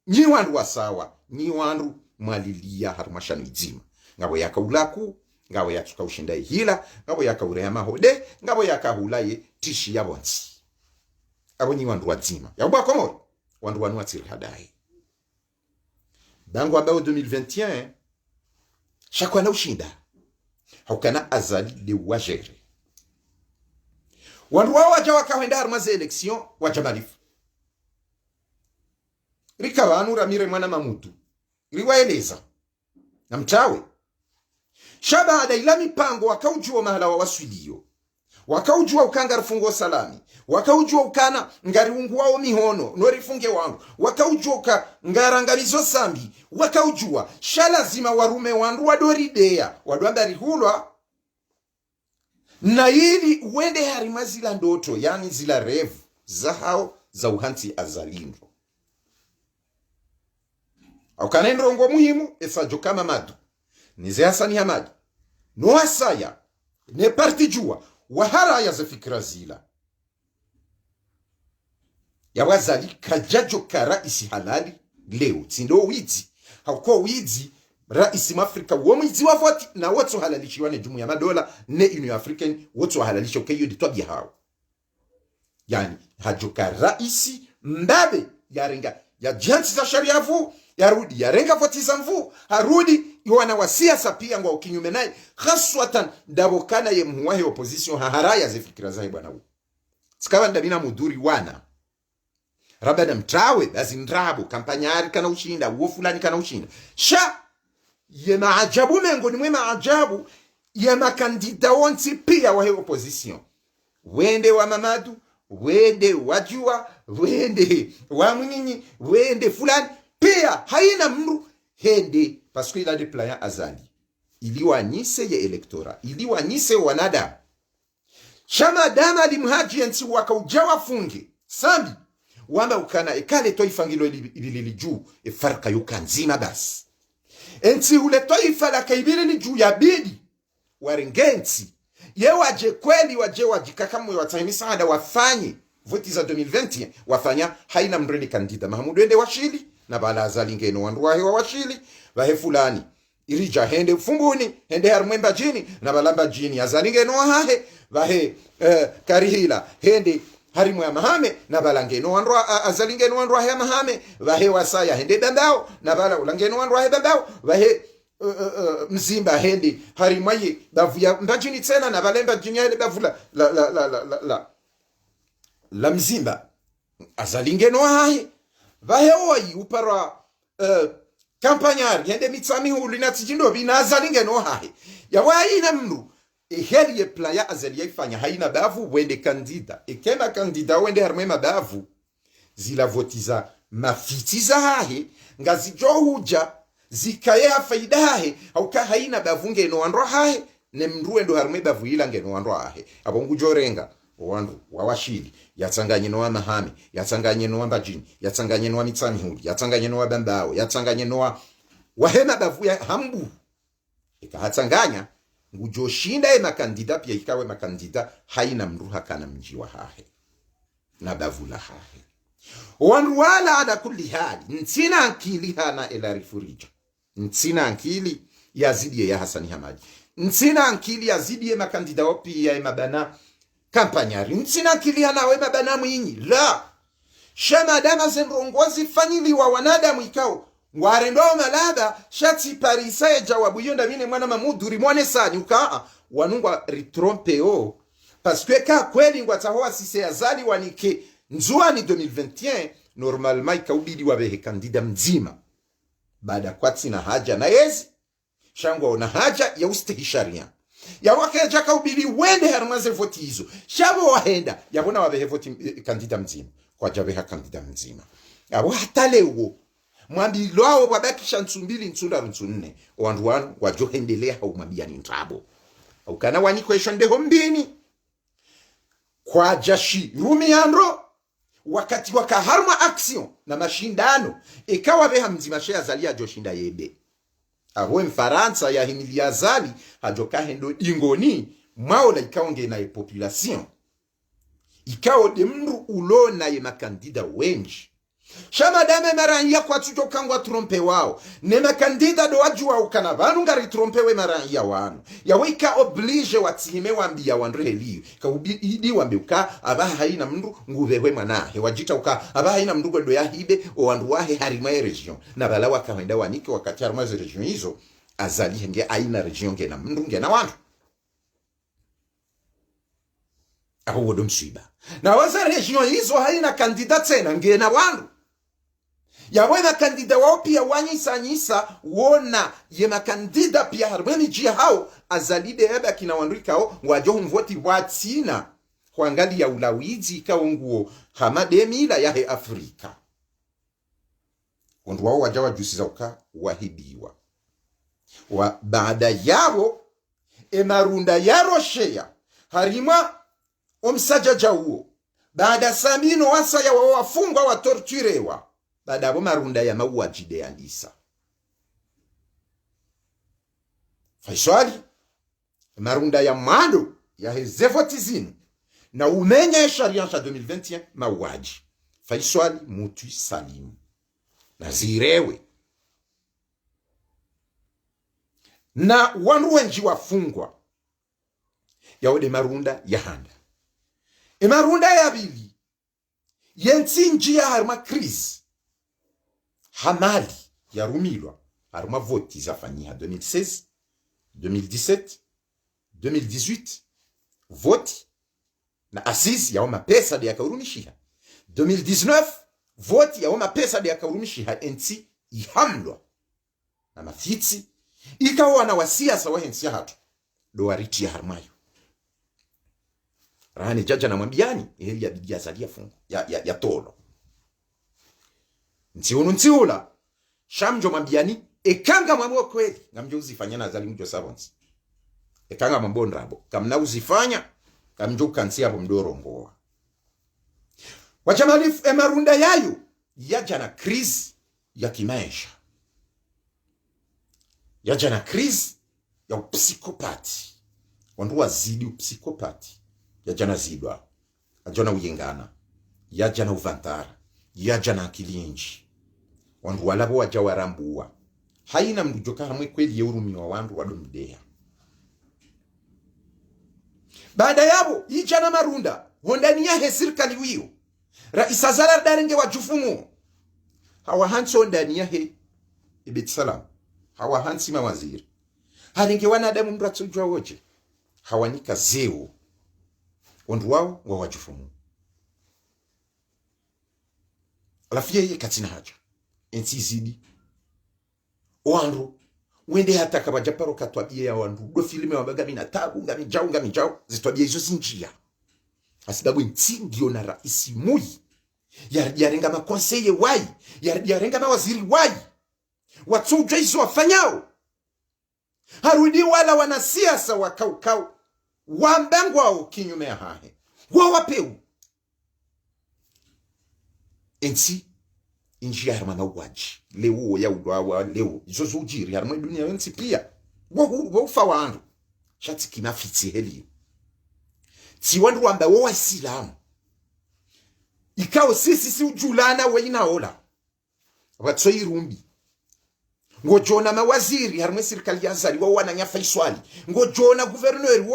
nyi wandu wasawa, nyi wandu mwalilia harumashanu izima ngabo yakaulaku, ngabo yatuka ushinda hila, ngabo yakaure mahode, ngabo yakahulaye tishi ya bonsi abo nyi wandu wazima ya ubwa Komori wandu wanu watiri hadai bangu ambao 2021 shakwa na ushinda haukana azali de wajere wandu wao waja wakawenda harmaze election wajamalifu rikabanu Ramire mwana Mamudu riwaeleza na mtawe shabada ila mipango wakaujua mahala wa waswilio, wakaujua ukanga rufungo salami, wakaujua ukana ngari ungu wao mihono norifunge wangu, wakaujua uka ngarangalizo sambi, wakaujua shalazima warume wandu wadoridea waduambari hulwa na ili uende harima zila ndoto yani zila revu za hao za uhanti azalindo au kanendrongo muhimu esajo kama madu nize Hasani Hamadi no asaya ne parti jua wahara ya zafikira zila ya wazali kajajo ka raisi halali leo tindo wizi hauko wizi raisi Afrika wo mwizi wa voti na wote halalishiwa ne Jumuiya ya Madola ne Union African wote halalisha ukeyo ditwabia hao yani hajoka raisi mbabe yarenga ya jansi za sharia vu yarudi yarenga voti za mvu harudi iwana wa siasa pia ngwa ukinyume naye haswatan dabokana ye muwahe opposition haharaya zifikira zae bwana huu sikawa ndabina muduri wana rabada mtawe bazindrabu kampanyari kana ushinda uo fulani kana ushinda sha ye maajabu mengo ni mwe maajabu ye makandida wonti pia wahe opposition wende wa Mamadu, wende wajua, wende wa Mnyinyi, wende fulani pia haina mru hende paske ila de playa azali iliwa nise ye elektora iliwa nise wanada shama dama limhaji ensi waka ujawa fungi sambi wamba ukana ekale toifangilo ili juu farka yuka nzima basi ensi ule toifa la kaibili li juu ya bidi warengensi ye waje kweli waje wajikakamwe watahimisa hada wafanye voti za 2020 wafanya haina mreni kandida Mahamudu ende washili na bala azali ngeno wandu wahe wa washili wahe fulani irija hende fumbuni hende harumwemba jini na balamba jini azali ngeno wahe wahe karihila hende harimu ya mahame na bala ngeno wandu azali ngeno wandu wahe mahame wahe wasaya hende dandao na bala ulangeno wandu wahe dandao wahe mzimba hende harimaye bavu ya mbajini tena na balemba jini ya bavula la mzimba azali ngeno wahe vaheoi upara kampanyari yende mitsami hulu inatijindo bina azali no hahe ya waina mnu eheli ye playa azali yaifanya haina bavu wende kandida ekema kandida wende harmema bavu zila votiza mafitiza hahe ngazi johuja zikaye faida hahe au ka haina bavu ngeno wandro hahe ne mruendo harme bavu ila ngeno wandro hahe abongu jorenga wandu wawashili yatsanganye no mahame yatsanganye no mbajini yatsanganye no mitsami hulu yatsanganye no bambao yatsanganye no wahema bavu ya hambu ikahatsanganya ngujoshinda makandida pia ikawe makandida haina mruha kana mji wa hahe na bavu la hahe wandu wala ada kulli hali ntina akili hana ila rifurija ntina akili yazidi ya Hasani Hamadi ntina akili yazidi ya makandida wapi ya mabana kampanyari ntina kilia nawe mabana mwinyi la shama dama zenrongozi fanyili wa wanadamu ikao warendo malada shati parisa ya jawabu yonda mine mwana Mamudu rimwane sani ukaa wanungwa ritrompeo paske ka kweli ngwatahoa sise azali wanike nzuani 2021 normalement ikaubidi wabehe kandida mzima baada kwati na haja na yezi shangwa ona haja ya ustihisharia ya wakaja kaubili wende harmaze voti hizo shabo wahenda yabona wabehe voti kandida mzima kwa jabeha kandida mzima abo hata leo mwambi lwao wabakisha nsumbili nsunda nsunne wandu wanu wajohendelea haumabia ni ntrabo ukana wani question de hombini kwa jashi rumi andro wakati wakaharma action na mashindano ikawa beha mzima shea zalia joshinda yebe abo mfaransa ya himilia zali hajoka hendo ingoni maola ikaonge na population ikao de mru ulo na ye makandida wenji shama dame maranya kwa tujo kangwa trompe wao ne makandida do wajua ukana banu ngari trompe we maranya wanu ya wika oblige watihime wambia wandre heli ka idi wambuka aba haina mndu nguvewe manahe wajita uka aba haina mndu gwedo ya hibe o wandu wahe harima region na balawa kaenda wanike wakati harima region hizo azali henge aina region ngena mndu ngena wandu aho wodo mshiba na waza region hizo haina kandida tena ngena wandu yawena kandida wao pia wanyisa wona ye makandida pia harmeni jia hao azalide heba kina wandrikao wajohu mvoti watina huangali ya ulawizi kao nguo hamade mila yahe Afrika wandu wao wajawa jusi za uka wahibiwa wa baada yao emarunda ya roshea harima omsaja jauo baada samino wasa ya wafungwa wa torturewa baada abo marunda ya mauajide ya Lisa faiswali marunda ya mando ya hezevotizini na umenya ya sharia cha 2021 mauaji faiswali mutu salimu na zirewe na wanu wenji wafungwa ya ode marunda ya handa marunda ya bili yensi njia harma krizi hamali ya rumilwa haruma voti zafanyiha 2016 2017 2018 voti na asisi ya wama pesa de yakaurumishia 2019 voti ya wama pesa de yakaurumishia enti ihamlwa na mafitsi ikawa na wasiasa wa hensi hatu do wariti ya harumayo rahani jaja na mwambiani ya bidia zalia fungu ya tolo ntiula shamjo mambiani ekanga mambo kweli ngamjo uzifanya na zali mjo savants ekanga mambo ndrabo kamna uzifanya kamjo kansia hapo mdoro ngoa wachamalifu emarunda yayo yaja na krizi ya kimaisha yaja na krizi ya psikopati wandu wazidi psikopati yaja na zidwa yaja na uyengana yaja na uvantara yaja na akilinji wandu walabo waja warambua haina mdujoka hamwe kweli yeurumi wa wandu wadomidea baada yabo yijana marunda hondani ya serikali wiyo raisa zala darenge wajufumu hawa hanso ndani ya ibit salam hawa hansi mawaziri haringe wanadamu mratujwa woje hawanika zeo wandu wao wa wajufumu alafu yeye katina haja ensi zidi wandu wende hata kaba japaro katwabie ya wandu do filime wabaga mina tabu ngami jao zitwabie hizo sinjia asibabu nti ndio na raisi mui yarenga makonseye wai yarenga mawaziri wai watujwa hizo wafanyao harudi wala wanasiasa wakaukau wambangwao kinyume ya hahe wawapeu ensi inji ya harma mauaji leo ya udawa leo izozo ujiri harma dunia wensi pia wafa wandu shati kimafiti heli si wandu wamba wa Islamu ikao sisi ujulana we inaola watso irumbi ngojona mawaziri harma serikali ya zali wa wananya faiswali ngojona guverneur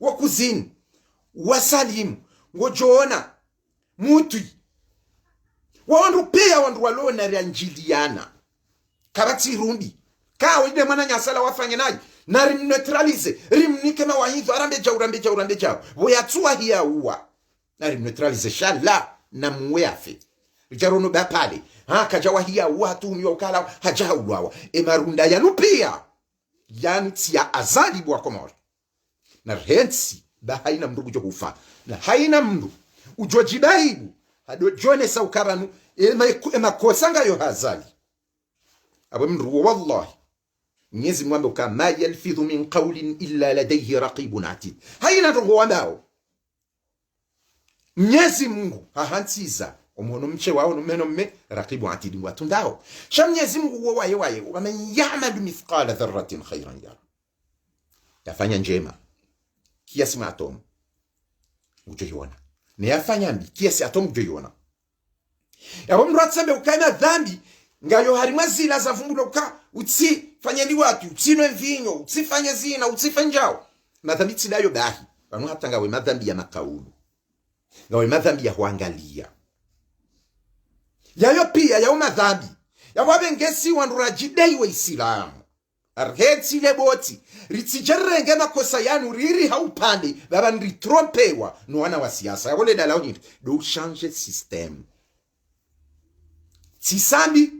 wo kuzini wasalimu ngojona mutu wandu pia wandu walona rianjiliana kabati rumbi kawo ide mwana nyasala wafanye naji na rimneutralize rimnike mawahidho arambe jau boyatua hiya uwa na rimneutralize shala na mweafe jarono bapale kajawa hiya uwa hatumiwa ukala hajaulwawa emarunda yanu pia yani tia azali bwa komori na rensi da haina mndu kujo kufa na haina mndu ujo jibaibu hado jone sa ukaranu ema kosanga yo hazali abo mndu wallahi Mwenyezi Mungu kama yalfidhu min qawlin illa ladayhi raqibun atid haina ndo wandao Mwenyezi Mungu hahantiza omuntu mche wao numeno mme raqibu atid watundao sha Mwenyezi Mungu waye waman ya'mal mithqala dharratin khayran yara yafanya njema kiasi maatomu ujoiona ne yafanya mbi kiasi atomu ujoiona yabo mndu atsembe ukana dhambi ngayo harimwe zila za vumbuloka utsi fanyeni watu utsinwe mvinyo utsifanye zina utsifanjao madhambi tilayo bahi banu hata ngawe madhambi ya makaulu ngawe madhambi ya huangalia yayo pia yao madhambi yawabe ngesi wandura jidei wa Islamu arhetsi leboti ritijerenge makosa yanu riri haupande baba nritrompewa no wana wa siasa yabole dalao nyingi do changer system tisambi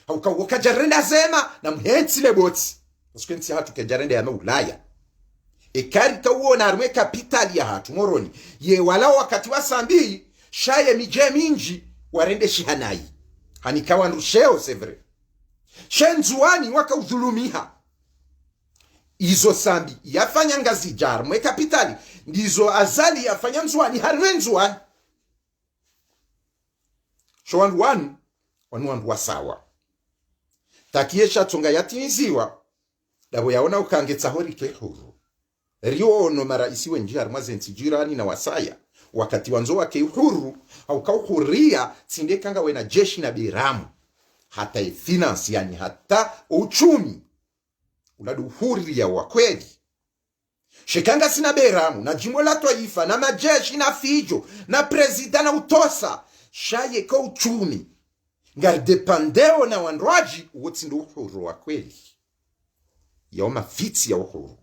ukajarenda zema na mhetsi leboti usikensi hatu kejarenda ya Ulaya ekari tawona arme kapitali ya hatu moroni ye wala wakati wa sambi shaye mije minji warende shihanai hanikawa nrusheo sevre shenzuani waka udhulumiha izo sambi yafanya ngazi jar mwe kapitali ndizo azali yafanya nzuani harwe nzuani showan wanu wasawa takiesha tunga yatimiziwa dabo yaona ukangetsa hori huru rio no maraisi wenji harmaze ntijirani na wasaya wakati wanzo wake huru au kauhuria sindekanga wena jeshi na biramu hata finance yani hata uchumi uladu huria wa kweli shekanga sina beramu na jimbo la taifa na majeshi na fijo na president na utosa shaye ko uchumi ngardepandeo na wandraji wote ndo uhuru wa kweli yaoma fiti ya uhuru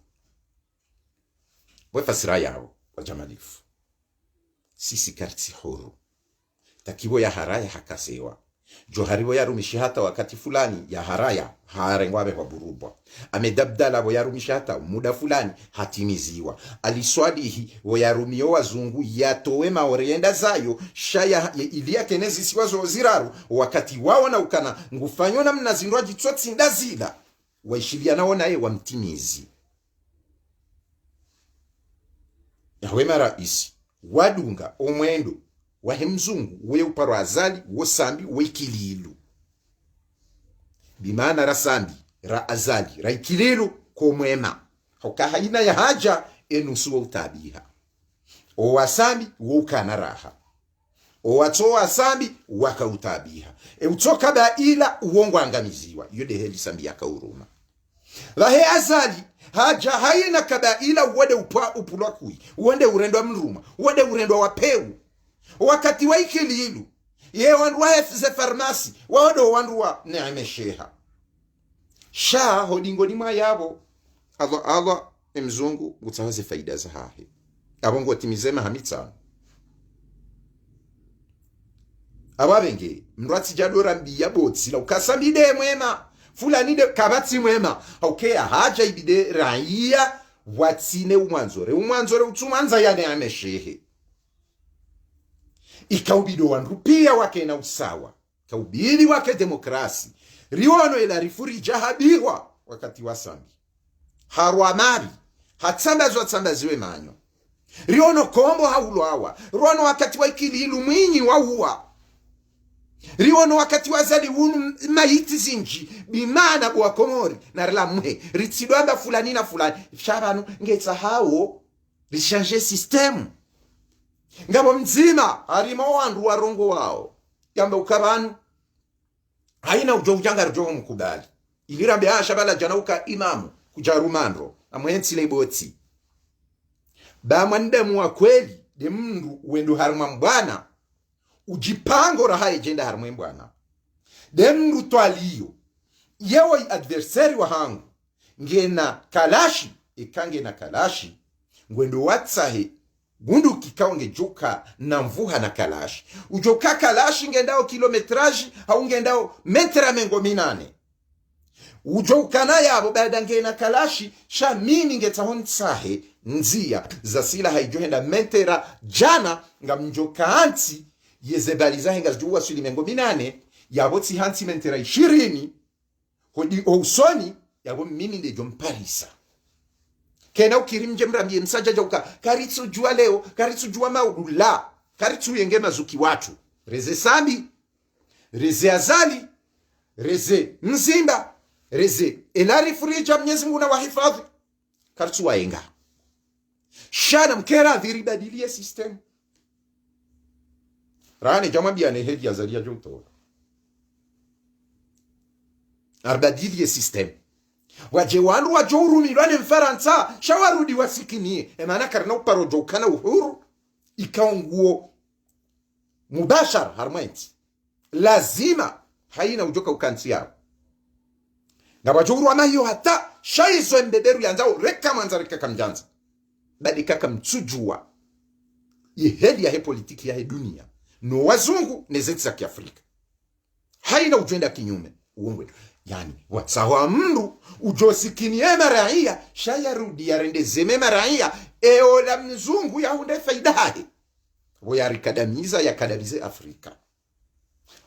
wefasira yao wajamalifu sisi karti huru takibo ya haraya hakasewa joharibo yarumishi hata wakati fulani ya haraya harengwabe kwa burubwa amedabdala bo yarumishi hata muda fulani hatimiziwa aliswadihi wo yarumio wazungu yatowe maorienda zayo shaya ilia kenezi siwazo ziraru wakati wao na ukana ngufanyo na mnazindwa jitsotsi ndazila waishilia nao naye wamtimizi yawe maraisi wadunga omwendo wahe mzungu we uparo azali wo sambi we kililu bimana rasambi ra azali ra ikililu komwema hoka haina ya haja enusu wa utabiha o wasambi wo ukana raha o wato wasambi waka utabiha utoka ba ila uongo angamiziwa yode heli sambi yaka uruma lahe azali haja haina kabaila uwede upulwa kui uwende urendwa mruma uwende urendwa wapeu wakati wa ikililu ye wandu wa ze farmasi wado wandu wa neeme sheha sha hodingo ni mayabo Allah mzungu gutawaze faida za hahi abongo timizema hamitsa ababenge mrwati jadora mbiya botsi la ukasambide mwema fulani de kabati mwema okay haja ibide raia watsine umwanzore utsumanza yane ameshehe ikaubido wandu pia wake na usawa kaubili wake demokrasi riono ila rifuri jahabirwa wakati wasambi harwamari hatsambaziwe manyo riono kombo haulwawa riono wakati wa ikililu mwinyi wahuwa riono wakati wazali unu maiti zinji bimana bwa komori na rila mwe ritsidwamba fulani na fulani shabanu ngetsa hawo rishange system ngabo mzima harimo wandu warongo wao yamba ukabanu haina ujojanga rujo mkubali ilirambe shabala janauka imamu kujarumandro amwensi leboti ba mwandemu wa kweli de mndu wendo harma mbwana ujipango raha jenda harma mbwana de mndu twaliyo yewe adversary wa hangu ngena kalashi ikange na kalashi ngwendo watsahe bundu kikaonge joka na mvuha na kalashi ujoka kalashi ngendao kilometraji au ngendao metra mengo minane ujo ukana yabo baada ngena kalashi sha mimi ngetahon sahe nzia za sila haijohenda mentera jana ngamnjoka anti yezebaliza henga juwa sulimengo minane yabo ti hanti mentera 20 hodi ousoni yabo mimi ndejo mparisa kena ukirimje mrambie msaja jauka karitsu jua leo karitsu jua maudula karitsu yenge mazuki watu reze sambi reze azali reze mzimba reze elari furija Mwenyezi Mungu na wahifadhi karitsu waenga shana mkera dhiribadilie system rani jamwambia ne hedi azalia jumto arbadilie system waje wandu wajourumi lwane mfaransa shawarudi wasikinie emana karna uparo jokana uhuru ikaunguo mubashara harmenti lazima haina ujoka ukansi yao na wajouru wama hiyo hata shaizo mbeberu yanzao reka manza reka kamjanza badi kaka mtsujua yehedi ya he politiki ya he dunia no wazungu nezeti za kiafrika haina ujuenda kinyume uongwe yani watsawa mndu ujosikinie maraia shayarudi yarende zeme maraia eola mzungu ya hunde faidahe woyarikadamiza yakadamize Afrika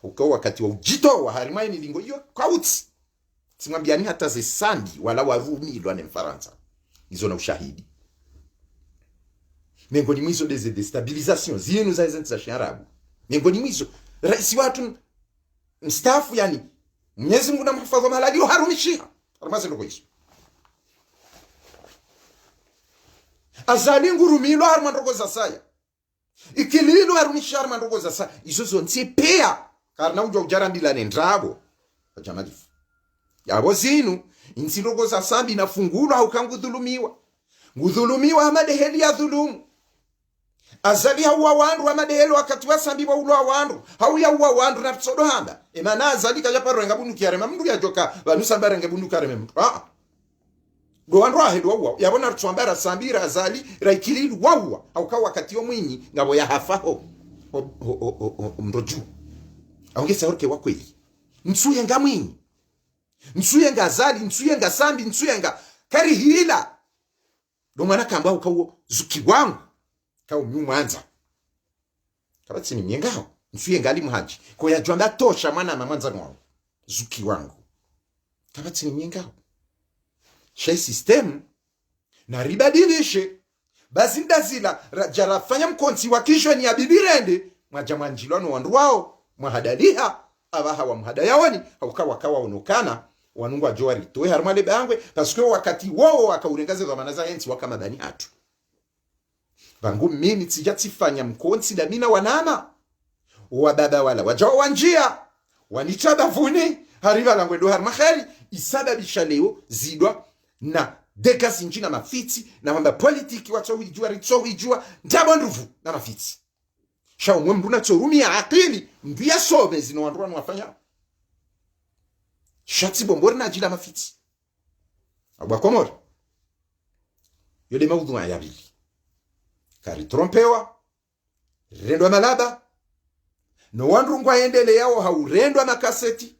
uko wakati wa ujito wa harimai milingo hiyo kauti simwambiani hata zesambi wala warumi lwane mfaransa hizo na ushahidi miongoni mwizo deze destabilization zinu za zenzi za shiarabu miongoni mwizo raisi watu mstaafu yani Mwenyezi Mungu na mhifadhi malali harumishia armaze ndo hizo azali ngurumilo harmandogo za saya ikililo harumishia harmandogo za saya izo zonse pea karna ujo ujarambila nendrabo jamalifu yabo zinu insirogo za sambi na fungulo haukangudhulumiwa ngudhulumiwa amadeheli ya dhulumu azali hawa wandu amadeheli wakati wa sambi wa ulo wandu hau ya uwa wandu na psodo handa emana azali kaya paro ngabundu kiarema mndu ya joka banusambara ngabundu kareme mndu do wandu ahedu wawa yabona rtsambara sambira azali raikililu wawa hauka wakati wa mwinyi ngabo ya hafaho mroju aongeza orke wa kweli msuye ngamwinyi msuye ngazali msuye ngasambi msuye nga kari hila do mwana kamba ukawo zuki wangu kao mwanza kabati ni miengao msuye ngali mhaji kwa ya jwanda tosha mwana na mwanza wangu zuki wangu kabati ni miengao shay system na ribadilishe basi ndazila jarafanya mkonsi wakishwe ni abibirende mwajamanjilano wandu wao mwahadaliha abaha wa mhadayawani haukawa kawa onokana wanungwa joari toe harmale bangwe paske wakati wao wakaurengaze dhamana za enzi wakama bani atu bangu mimi tijatifanya mkonsi da mina wanama wa baba wala wajawa wanjia wanichaba vuni hariva langwe do harmaheri isababisha leo zidwa na dekasi njina mafiti na mamba politiki wato hujua ritso hujua ndabo nduvu na mafiti shao mwembuna torumia akili mbia sobe zino wanduwa nwafanya shati bombori na jila mafiti abwa komori yode maudhu ya yabili kari trompewa rendwa malaba no wandu ngwa endele yao haurendwa makaseti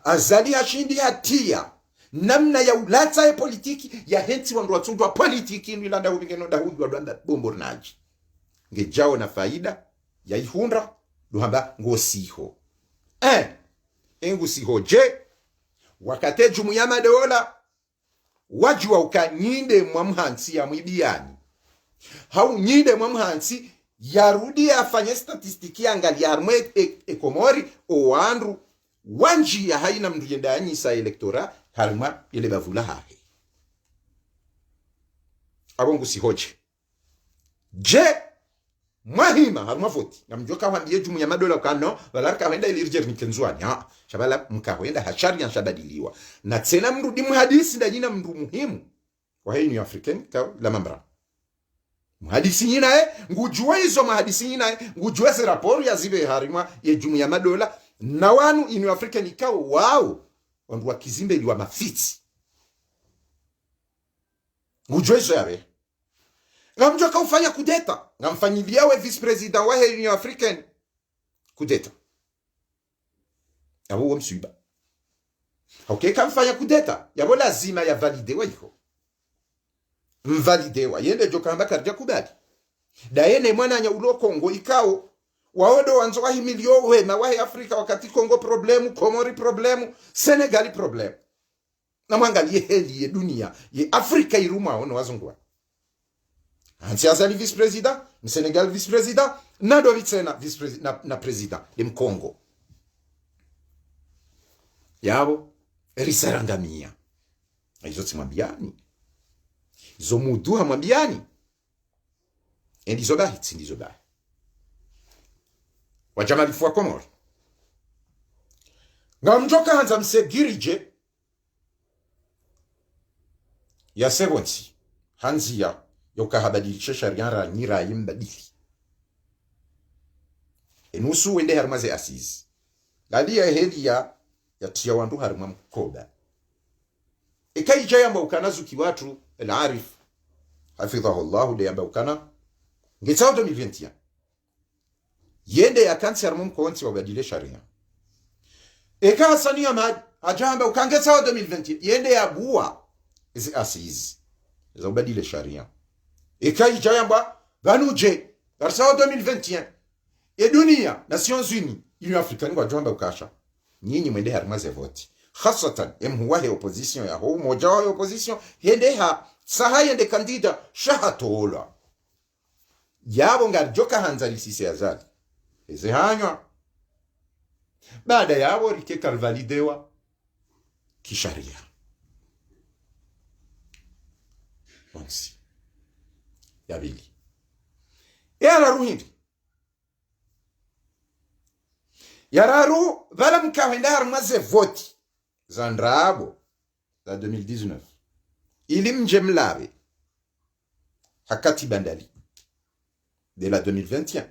azali hashindi hatia namna ya ulata ya politiki ya henti wandu watundwa politiki nilanda hubingeno da hudu wadwanda bombori naji ngejao na faida ya ihundra duhamba ngosiho engusiho je wakate jumuiya madola wajua ukanyinde mwamhansi ya mwibiani hau nyinde mwamhansi yarudi afanye statistiki angalia harmwe ekomori o wandu wanji ya haina mduyenda anyisa elektora harma ile bavula hahe abongu sihoje je mahima harma voti ngamjoka wambie jumuiya madola ukano walarka wenda ilirjer nikenzwani shabala mkawenda hashari ya shabadiliwa na tena mrudi muhadisi ndajina mru muhimu wa hii ni African la mambra muhadisi nyina ngujua hizo muhadisi nyina ngujua se raporo ya zibe harima ya jumuiya madola na wanu inu African ikao wao wandu wakizimbe liwa mafiti ngujua hizo yawe ngamjoka ufanya kudeta ngamfanyilia we vice president wa Union African kudeta abo msuiba Okay, kamfanya kudeta yabo lazima ya validewa iko mvalidewa yende jokamba karja kubali daene mwana nya ulo Kongo ikao waodo wanzo wahi milio wema wahi Afrika wakati Kongo problemu, Komori problemu, Senegali problemu. Na mwangalie heli ye dunia ye Afrika iruma ono wazungwa Hansi Azali vice-president, Senegal vice-president, Nadovitsena vice-president na president dem Kongo. Yabo risarangamia. Izo timwambiani. Izo muduha mwambiani. Ndizo bahitsi ndizo bahi. Wajama lifua Komori. Nga mjoka hanza msegirije ya sebonsi hanzia yoka habadilisha sharia ra nyira yimbadili enusu wende harmaze asiz galia helia ya tia wandu harma mkoba ikaija yamba ukanazuki watu al-arif hafidhahu Allah de yamba ukana ngetsao 2021 yende ya kansi harma mkonti wabadile sharia eka sania ma ajamba ukangetsao 2020 yende ya buwa izi asiz za ubadile sharia ikaija yamba vanuje garsao 2021 e dunia Nations Unies Union Africaine kwa jomba ukasha nyinyi mwende harimaze voti khasatan emhuwahe opposition ya ho moja wa opposition hende ha saha yende kandida shahatola yabo ngarjoka hanzali sisi azali eze hanywa baada yabo rike kalvalidewa kisharia onsi yabili era ruhindi yararu vala mkawenda harmaze voti za ndrabo za 2019 ili mje mlawe hakati bandali de la 2021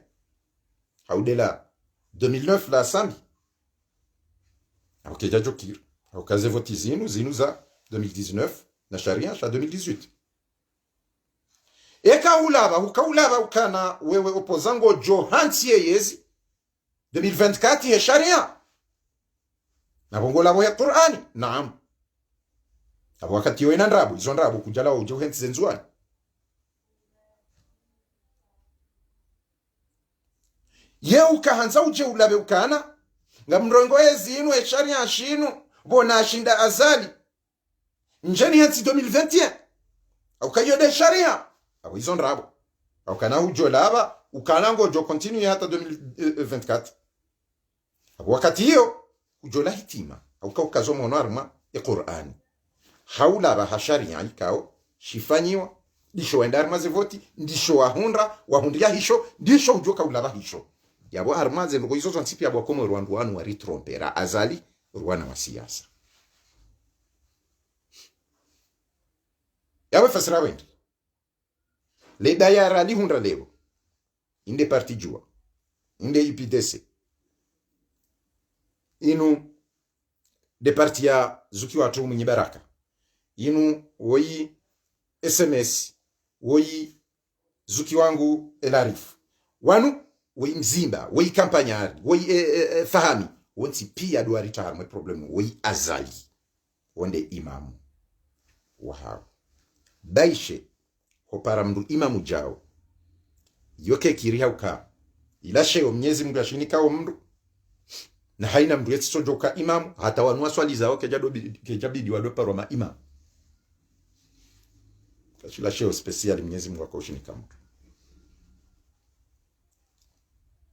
au de la 2009 la sambi au keja jokir au kaze voti zinu za 2019 na sharia sha 2018 eka ulaba ukana wewe opozango Johansi yezi 2024 ya sharia na bongo labo ya Qur'ani naam abo wakati wena ndrabu izo ndrabu kujala ujo henti zenzuani ye ukahanza uje ulabe ukana ngamrongo yezinu ya sharia shinu bona ashinda azali njeni henti 2021 au kayode sharia abo izo ndrabu au kana ujo laba ukanango jo continue hata 2024 wakati hiyo ujola hitima au kaukazo monarma ya Qur'ani haula ba hasharia ikao shifanyiwa disho wenda mazevoti ndisho wahundria hisho ndisho ujoka ulaba hisho yabo armaze ngo izo zonsipi yabo komo Rwanda wanu wa ritrompera azali Rwanda wa siasa yabo fasira wendi le dayara li hundra lebo inde parti jua inde IPDC inu de parti ya zuki watu mwenye baraka inu woi SMS woi zuki wangu elarif wanu woi mzimba woi kampanyari woi fahami wonsi pia duari tarme problemu woi azali wonde imamu wahao baishe hopara mdu imamu jao yoke kiriha uka ilashe yo mnyezi mdu ashinika o mdu na haina mdu yeti sojoka imamu hata wanua swali zao kejabidi wadoparwa ma imamu kachila sheo speciali mnyezi mdu wako ushinika mdu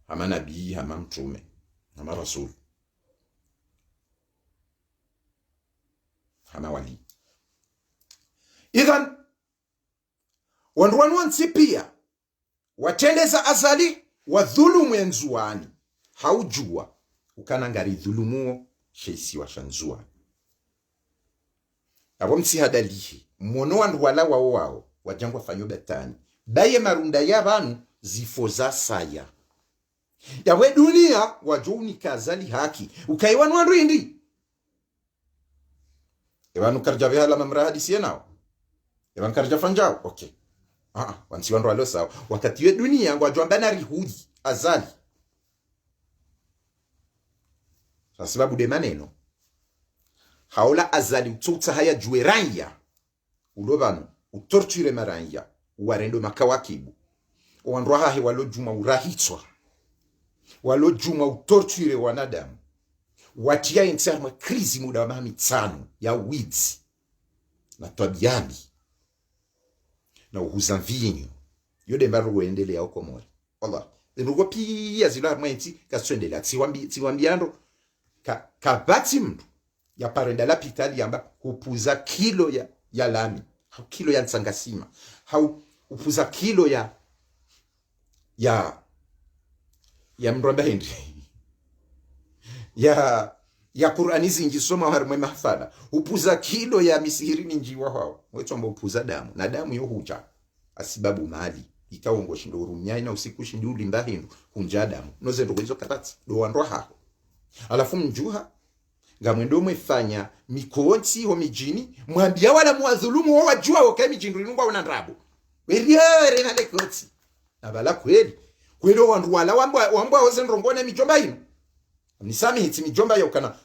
hama nabii hama mtume hama rasul hama wali idhan wanduwanuansi pia watendeza azali wa dhulumu enzuani haujua ukana ngari dhulumuo sheisi wa shanzuani abo msihadalihi mwono wandu wala wao wajangwa fanyo betani baye marunda y'abantu zifoza saya yawe dunia wajuni kazali haki ukaiwanu wandu indi ebanu karja behala mamra hadisi nao ebanu karja fanjao okay wansi wandu walo sawa wakati we dunia wajwambana rihudi azali kwa sababu de maneno haola azali ututsa haya jue ranya ulobanu utorture maranya warendo makawakibu wandu hahe walojuma urahitswa walojuma utorture wanadamu watia insarma krizi muda wa mahami tsano ya wizi na tabiani na uhuzamvinyo yode mbaro uendele ya okomori wallah nrugo pia zilar mwenti kaswendele tiwambiando kabati mtu ya parenda la pitali yamba hupuza kilo ya lami hau kilo ya nsangasima hau upuza kilo ya mromba hindi ya Qur'ani zingisoma harmwe mafala upuza kilo ya misihirini njiwa hao wetomba upuza damu na damu yo huja asibabu mali ikaongo shindo urumnyai na usiku shindi ulimba hindu hunja damu noze ndo hizo kabati do wandwa hao alafu mjuha ngamwendo mwefanya mikonti ho mijini mwambia wala muadhulumu wa wajua wakae mijindu nungwa una ndrabu weriere na lekoti na bala kweli wandu wala wambwa waze ndrongone mijomba ino nisami hiti mijomba ya ukana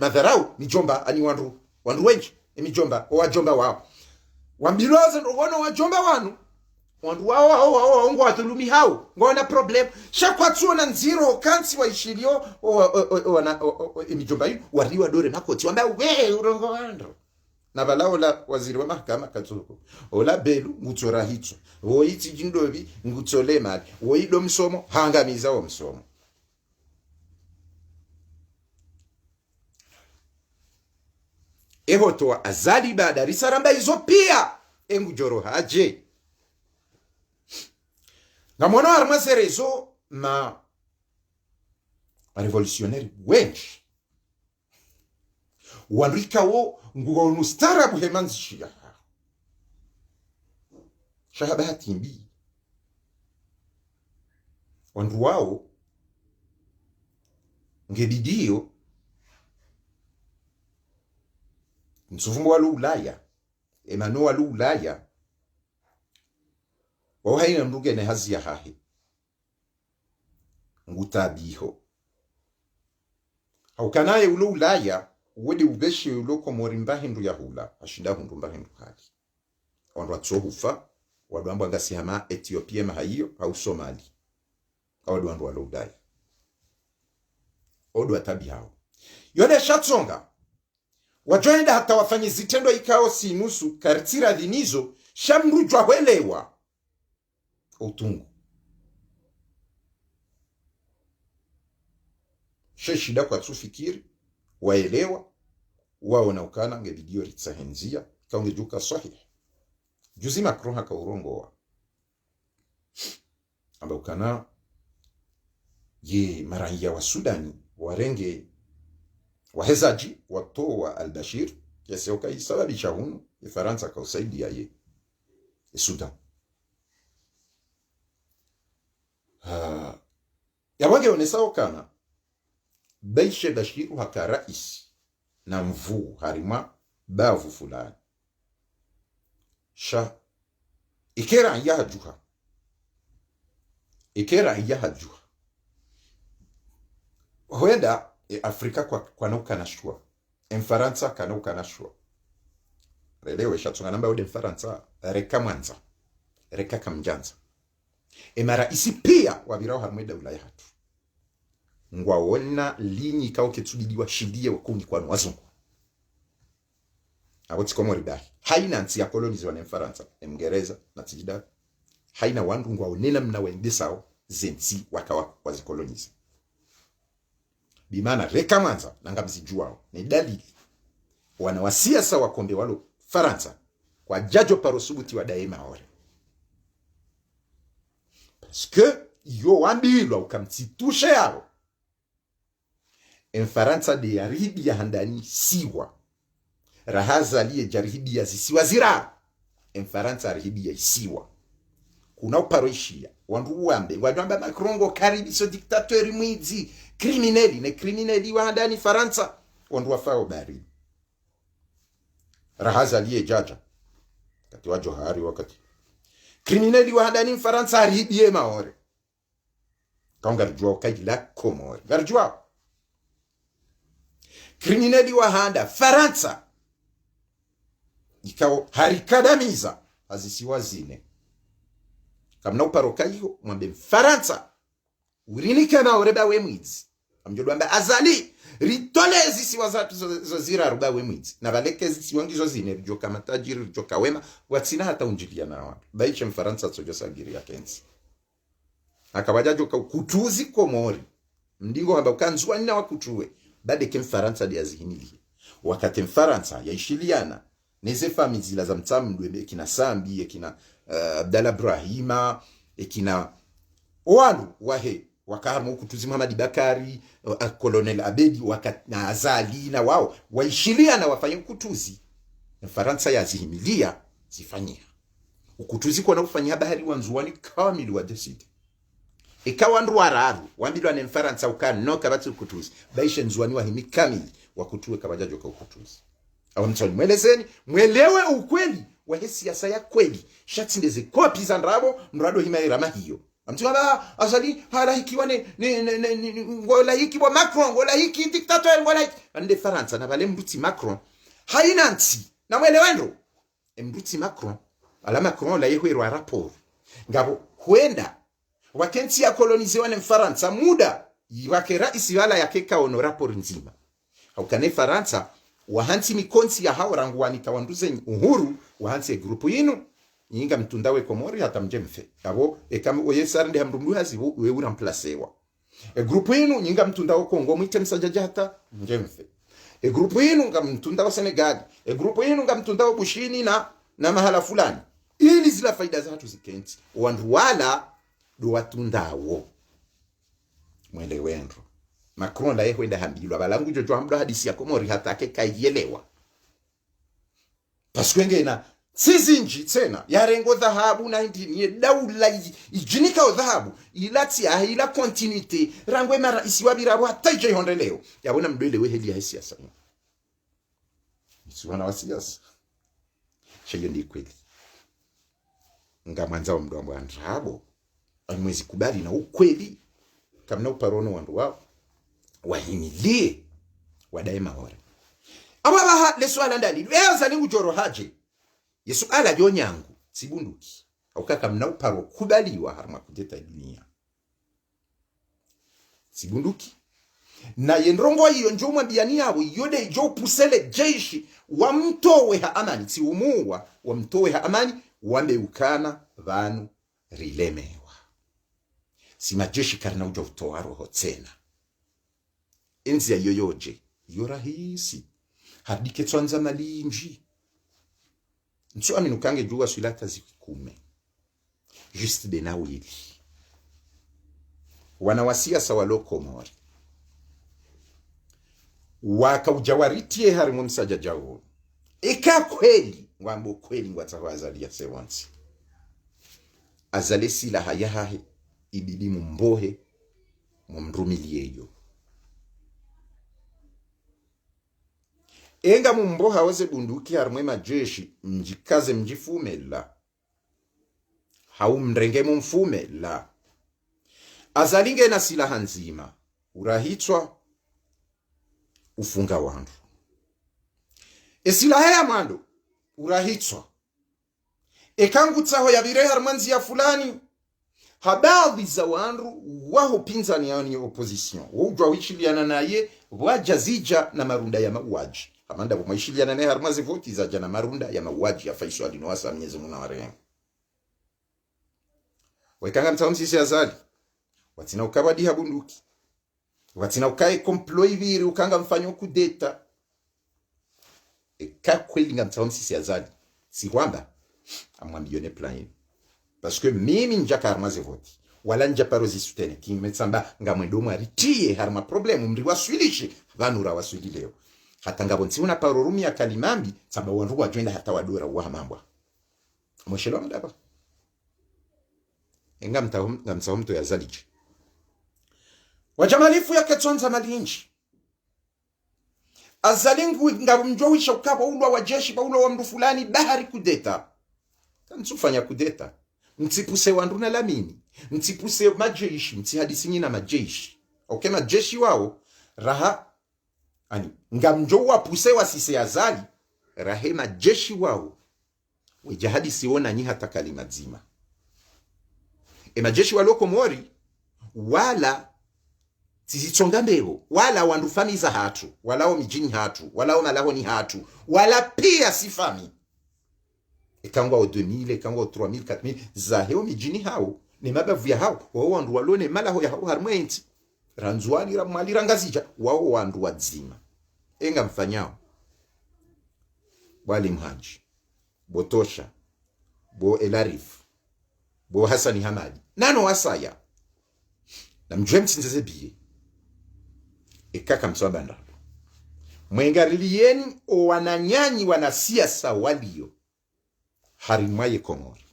madharau mijomba ani wandu wenji mijomba wajomba wao wambiloze ndrongone wajomba wanu wandu wao ngo adhulumi hao ngona problem shakwatsuo na nziro kansi wa ishilio wana mijomba ino wariwa dore nakoti wamba we urongo wando na balaola waziri wa mahakama katsuko ola belu ngutsora hitso woiti jindobi ngutsole mali woido msomo hangamiza wo msomo ehoto azali baada risaramba hizo pia engujoro haje na mwana armaserezo ma revolutionnaire wench walikawo ngugo mustarabu hemanzishia shahabati mbi wandu wao ngebidio msufumbo walu ulaya emano walu ulaya wao haina mruge ne hazi ya hahe ngutabiho haukanaye ulo ulaya wede ubeshe uloko morimba hindu ya hula ashinda hundu mba hindu hali wandu watsohufa wadu ambu angasihama Ethiopia mahaio au Somali wadu wandu walo ulaya odu watabi hao yode shatsonga wajoenda hata wafanye zitendo ikao sinusu karitira dhinizo shamrujwa welewa utungu shida kwa tufikiri waelewa wao na ukana ngebidio ritsahensia kaungejuka sahihi juzi Macron haka urongo wa amba ukana ye maraiya wa Sudani warenge wahezaji watoa al-Bashir kiasi ukaisababisha hunu Faransa kausaidia ye Sudan yawange onesa ukana Baishe Bashiru haka rais na mvuu harima bavu fulani sha ikera yahajuha huenda Afrika kwa nauka na shua Mfaransa kanauka na shua relewe shatunga namba ude Mfaransa reka mwanza reka kamjanza emara isi pia wabirao harumweda ulaya hatu ngwaona linyi kao ketsubidiwa shidie wakuni kwa wazungu aboti komo ribahi haina nsi ya kolonizi wa Mfaransa Mngereza na tijida haina wandu ngwaonena mna wendesao zensi wakawa wazikolonizi bimana reka mwanza nangamzijuao ni dalili wanawasia sawa kombe walo Faransa kwa jajo parosubuti wa daima ore parce que yo wambilwa ukamtsitushe yao Mfaransa de yaridi ya handani siwa rahaza liye jaridi ya zisiwa zira Mfaransa aridi ya isiwa kuna uparoishia wandu wambe Macron karibiso diktatori mwizi crimineli wa handani Faransa wandu wafao bari rahaza liye jaja kati wa Johari wakati crimineli wa handani Faransa aridi ya maore kaunga rujua kaji la komore garjua kriminali wa handa Faransa ikao harikadamiza hazisiwa zine kamna uparoka hiyo mwambe Faransa urinika na oreba we mwizi amjodo amba azali ritole zisiwa zatu zozira aruba we mwizi na baleke zisiwa ngizo zine joka matajiri joka wema watsina hata unjilia na watu baiche Mfaransa sojo sagiri ya kensi akabaja joka kutuzi komori mdingo hamba ukanzwa nina wakutuwe bade ke Mfaransa diazihinilie wakati Mfaransa yaishiliana neze fami zila za mtamdwe kina Sambi kina Abdallah Brahima kina wanu wahe wakahamu kutuzi Muhammad Bakari Colonel Abedi na Azali na wao waishilia na wafanye kutuzi Mfaransa yazihimilia zifanyia ukutuzi kwa na kufanyia bahari wanzuani kamili wa decide ikawa ndu wararu wambilwa ne Mfaransa ukanoka batu kutuzi baishe nzuani wa himi kamili wakutue kabajajo kwa kutuzi awa mtoni mwelezeni mwelewe ukweli wa siasa ya kweli shati ndeze kopi za ndrabo mrado himairama hiyo amtuaba azali hala hikiwa ngola hiki wa Macron ngola hiki dictateur ngola hiki ande Faransa na bale mbuti Macron hainanti na mwelewendo mbuti Macron ala Macron la yehwerwa rapport ngabo huenda wakenti ya kolonizewa na Faransa muda wake rais wala yake kaono rapport nzima haukane Faransa wahanti mikonsi ya hao ranguani kawanduze uhuru wahanti grupu yinu nyinga mtundawe komori hata mjemfe abo ekam oyesarinde hamrumbu hazi we uramplacewa grupu yinu nyinga mtundawe Kongo mwite msajaja hata mjemfe grupu yinu ngam mtundawe Senegal grupu yinu ngam mtundawe Bushini na mahala fulani ili zila faida za hatu zikenti wandu wala do watundawo mwelewendo Macron la yeho enda hambilwa balangu jojo hamdo hadisi ya komori hata ke kaielewa paswenge na sizinji tena yarengo dhahabu na ndi daula ijinika dhahabu ilati ila continuity rangwe mara isiwabira hata je honde leo yabona mdwele we heli ya siasa isiwana wa siasa sheyo ndi kweli ngamanza mdombo andrabo amwezi kubali na ukweli kamna uparono wandu wao wahimilie wadae mahore ababaha leswala ndali ezali ujoro haje yesu ala jonyangu sibunduki aukaka mna uparo kubaliwa harma kudeta dunia sibunduki na yendrongo hiyo njo mwambiani yabo yode jo pusele jeshi wamtowe ha amani si umuwa wamtowe ha amani wameukana vanu rilemewa si majeshi karna ujo utoa roho tena enzi ya yoyoje yorahisi hadike twanza malinji ncho aminukange juwa swilata zikume juste de nawili wanawasia sawa loko mori waka ujawaritie harimu msaja jawo eka kweli ngwambo kweli ngwatawa azali ya sewansi azali sila hayahahe ibidi mumbohe mumrumilie yo enga mumboha wase bunduki harumwe majeshi mjikaze mjifume la haumrenge mumfume la azalinge na silaha nzima urahitwa ufunga wandu esilaha ya mwando urahitwa ekangutsaho yabire harmanzi ya fulani habadhi za wandu waho pinzani yao ni opposition wujwa wichiliana naye wajazija na marunda ya mauaji amanda bumwishiliana naye harmazi voti za jana marunda ya mauaji ya Faisal alinowasa Mwenyezi Mungu na warehemu wekanga mtaumsisi azali watina ukabadi habunduki watina ukae komploi viri ukanga mfanyo kudeta kweli nga mtaumsisi azali si kwamba amwambione plan parce que mimi njaka harmazi voti wala njaparozi sutene kimetsamba ngamwendomo aritie harma problem mri waswilishi vanura waswili leo hata ngabonzi una parorumi ya kalimambi samba wandu wajenda hata wadora wa mambwa mshelo mdaba enga mtahumto ya zaliji wajamalifu ya ketonza malinji azalingu ngabumjowisha ukaba ulwa wa jeshi ba ulwa wa mdu fulani bahari kudeta kantsufanya kudeta mtipuse wandu na lamini mtipuse majeshi mtihadisi nyina majeshi okay majeshi wao raha ani ngamjo wapuse wasise azali rahema jeshi wao wejahadi siona nyi hata kalima zima majeshi waloko mori wala tizitsonga mbeo wala wandu fami za hatu walao mijini hatu walao malaho ni hatu wala pia si fami ikangwa o 2000 ikangwa o 3000 4000 za heo mijini hao ni mabavu ya hao wao wandu walone malaho ya hao harmenti ranzuani ramali rangazija wao wandu wazima enga mfanyao wali mhaji botosha bo elarif bo Hasani Hamadi nano wasaya na mjwemti nzezebie ikaka mswaba ndapo mwengarilieni o wananyanyi wanasiasa walio harimwaye Komori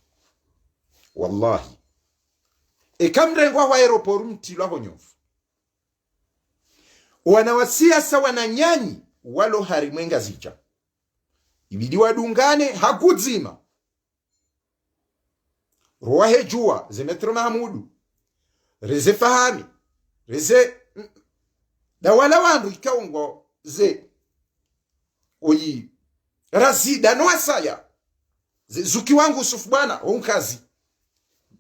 wallahi ikamrengwa wa aeroporu mtilwa honyofu wanawasiasa wananyanyi walo harimwenga zija ibidi wadungane hakuzima rohe jua ze Metro Mahamudu reze Fahami reze da wala wandu ikaungo ze oyi rasida no asaya ze zuki wangu Yusuf bwana onkazi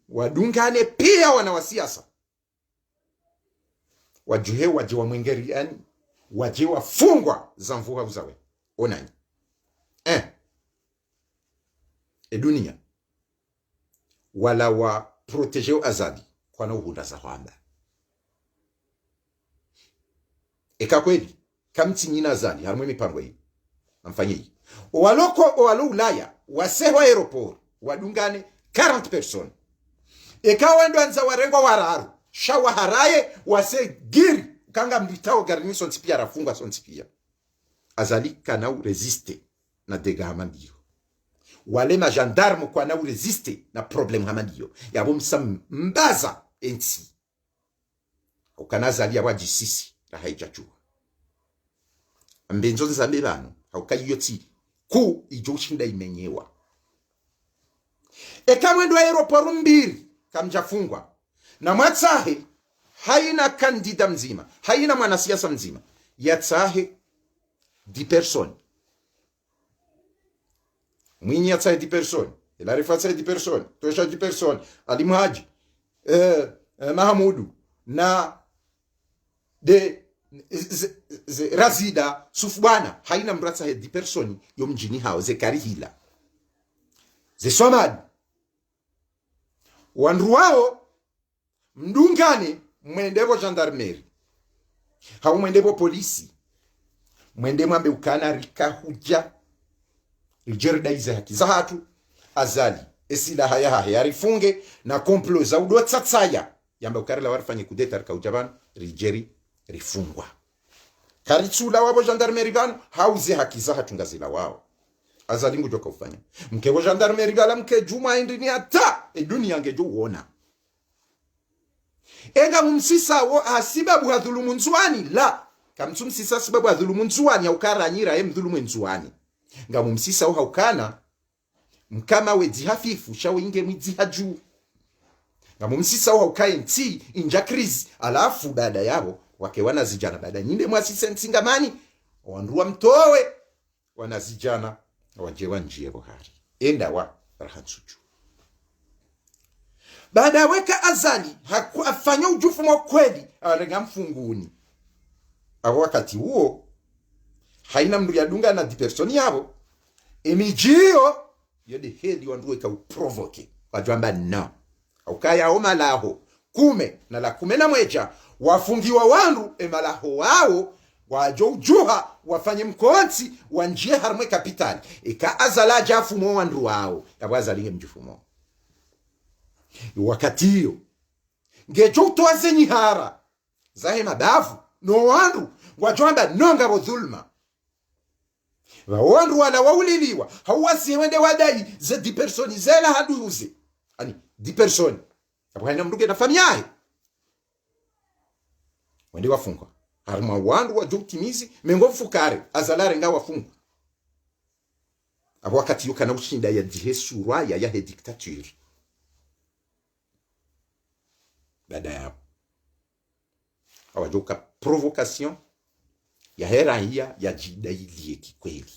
wadungane pia wanawasiasa wajuhe waje wa mwengeri yani waje wafungwa za mvuha uzawe onani dunia wala wa protejeo azadi kwa na uhunda za hwanda kweli kamti nyina azadi harumwe mipango hii amfanye hii walo Ulaya waseho aeroport wadungane 40 person wendo anza warengo wararu shawa haraye wase giri kanga mbitao garini sontipia rafunga sontipia azali kana u resiste na dega hamandio wale majandarmo kwa na u resiste na problem hamandio yabo msam mbaza enti ukana azali awaji sisi na haijachua mbenzo nzambe bano haukayi yoti ku ijoshinda imenyewa kamwendo aeroporu mbiri kamjafungwa na mwatsahe haina kandida mzima haina mwanasiasa mzima yatsahe 10 person mwinyi yatsahe 10 person Elarifu yatsahe 10 person Tosha 10 person Ali Mhaji Mahamudu na de Razida Sufbana haina mratsahe 10 person yo mjini hao ze karihila ze Somali wandu wao mdungane mwendebo gendarmerie hau mwendebo polisi mwendebo ambe ukana rika huja rijerda ize haki za hatu azali esila haya haya rifunge na komplo za udo tsatsaya yamba ukarela warifanye kudeta rika ujaban rijeri rifungwa karitsula wabo gendarmerie banu hauze haki za hatu ngazila wao azali ngujoka ufanya mkebo gendarmerie bala mke juma indini ata dunia ngejo uona enga mumsisa wo asibabu hadhulumu nzuani la kamtumsisa sababu hadhulumu nzuani aukaranyira mdhulumu nzuani nga mumsisa wo haukana mkama we hafifu shawo inge mwidzi haju nga mumsisa wo haukae nti inja krizi alafu baada yabo wake wanazijana baada nyinde mwasise ntingamani wanduwa mtowe wanazijana wajewa njie bohari enda wa rahatsuju baada weka azali afanya ujufu mwa kweli arenga mfunguni abo wakati huo haina mndu yadunga na 10 person yabo emijio yode hedi wandu weka uprovoke wajamba no ukaya omalaho kume na la kume na mwecha wafungiwa wandu emalaho wao wajo ujuha wafanye mkonti wanjie harmwe kapitali azala jafu mwa wandu wao yabazalinge mjufumo wakati hiyo ngejo utoaze nyihara zahe mabavu no wandu wajwamba nonga bo dhulma wandu wana wauliliwa hawasi wende wadai ze 10 personi zela haduze ani 10 personi abwana mnduge na familia wende wafungwa harma wandu wajutimizi mengo fukare azalare nga wafungwa abo wakati yukana ushinda ya dihesu raya ya dictature baada ya awajoka provocation ya heraia ya jidailie kikweli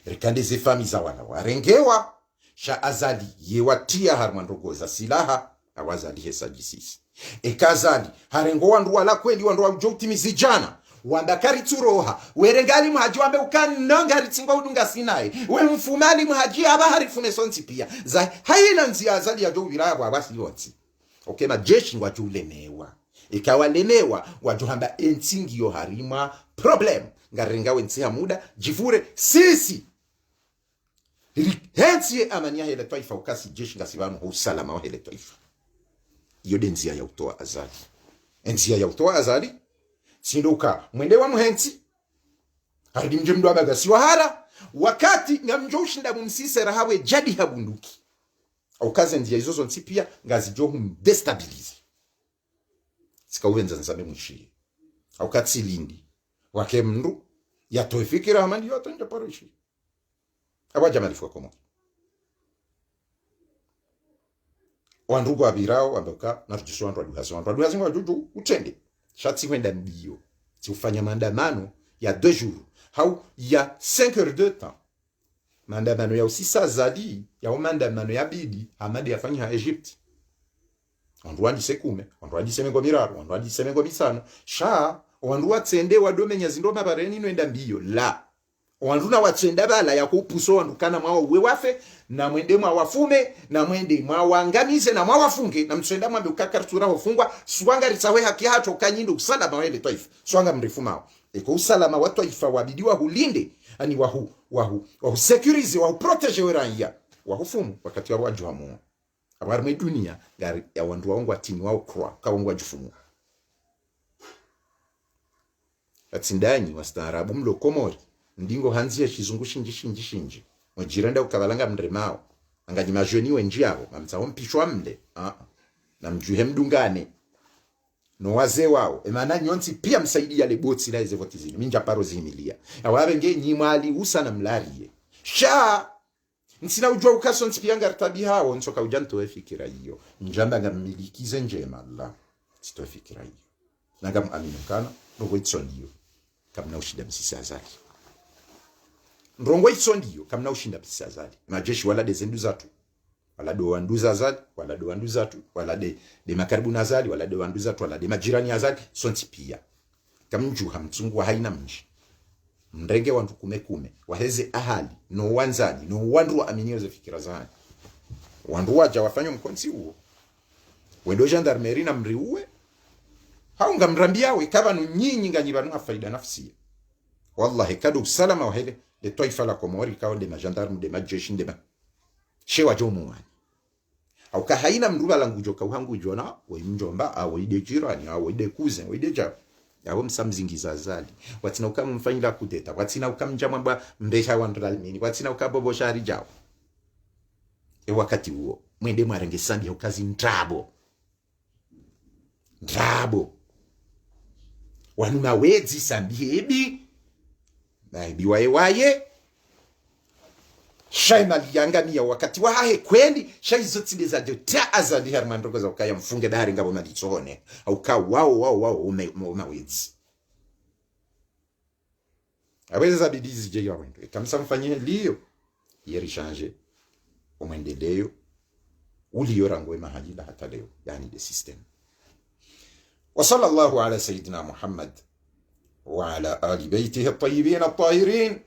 rikande ze fami za wana warengewa sha azali yewatia harmandogo za silaha awazali hesajisisi ekazali harengo wandu wala kweli wandu wajoutimizi jana wandakari turoha werengali mhaji wambe ukanonga ritsingo udunga sinai we mfumali mhaji aba harifume sonti pia za haina nzia azali ya jo wilaya wa basi yoti okay majeshi wajulemewa ikawalemewa wajuhamba entingi yo harima problem ngarenga wentia muda jivure sisi hensi amania hele taifa ukasi jeshi ngasibanu usalama wa hele taifa iyo denzia ya utoa azali enzia ya utoa azali sinduka mwende wa muhensi hadi mje mdu abagasi wahara wakati ngamjo ushinda mumsisera hawe jadi habunduki au kazi ndia izozo ntipia ngazi johu destabilize sikauwenza nzame mshie au kati lindi wake mndu yatoifikira amani yote nje parishi abaja malifu komo wandugu abirao amboka narujisho wandu hazo wajuju utende shati kwenda mbio si ufanya maandamano ya 2 jours au ya 5 heures de temps maandamano ya usisa zadi ya maandamano ya bidi amadi yafanya Egypt wandu sekume wandu semengo miraro wandu semengo misano sha wandu watsende wadomenya zindoma bareni noenda mbio la wandu na watsenda bala ya kupuso wandu kana mwa uwe wafe na mwende mwa wafume na mwende mwa wangamize na mwa wafunge na mtsenda mwambe ukakartura hofungwa swanga ritsawe haki hato kanyindo usalama wele taifa swanga mrifumao eko usalama wa taifa wabidiwa hulinde ani wahu securize wahu protege weranya wahufumu wakati wa wajuhamu abarme dunia gari ya wandu waongwa tini wao kwa kaongwa jufumu atsindanyi wastaarabu mlo komori ndingo hanzia shizungu shinji mwajiranda ukabalanga mremao angaji majoni wenji yao mamtsaho mpishwa mle na mjuhe mdungane no waze wao emana nyonsi pia msaidia le botsi la ize votizini minja paro zimilia awabe nge nyimali usana mlarie sha nsina ujwa ukaso nsipianga rtabi hao nsoka ujanto efikira hiyo njamba ngamilikize njema Allah sito efikira hiyo nagam aminukana no itsondiyo kamna ushida msisi azali ndrongo itsondiyo kamna ushinda msisi azali majeshi wala dezendu zatu wala do wanduza azali wala do wanduza tu wala de makaribu nazali wala de wanduza tu wala de majirani azali sonti pia kamju hamtsungu haina mji mrenge wandu kume waheze ahali no wanzani no wandu wa aminio ze fikira zani wandu waja wafanya mkonsi huo wendo gendarmerie na mriuwe haunga mrambia we kaba no nyinyi nganyibanu faida nafsi wallahi kadu usalama wa hele de taifa la Komori kao de gendarme de majeshi de shewa jomu au ka haina mruba langu joka uhangu jona we mjomba au ide jirani au ide cousin au ide ja yabo msamzingiza azali watina ukamfanyira kudeta watina ukamjamwa mbesha wandralmini watina ukabobo shari jao wakati huo mwende mwarenge sandi ya ukazi ndrabo wanuna wezi sandi hebi na hebi waye shaima liangania wakati wa hae kweli shai zote ndiza jotea azali hermandogo za ukaya mfunge bahari ngabo malichone au ka wao umawezi aweza bidizi je ya wendo kamsa mfanyie liyo yeri change umwendeleo uliyorangwe mahajila hata leo yani the system wa sallallahu ala sayyidina Muhammad wa ala ali baytihi at-tayyibin at-tahirin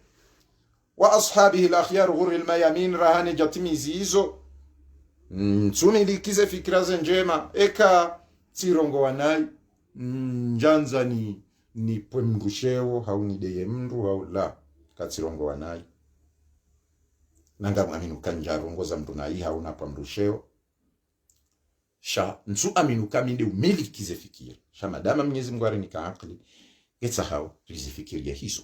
wa ashabihi al-akhyar ghurri al-mayamin rahani jatimizi hizo nsumi likize fikira njema eka tsirongo wanai njanza ni pwemrusheo hauni deye mndu au la katsirongo wanai nanga aminu kanjarongoza mndu nai hauna pwemrusheo sha nsu aminu kaminde umilikize fikira sha madama Mwenyezi Mungu arinika akili etsa hao rizifikiria hizo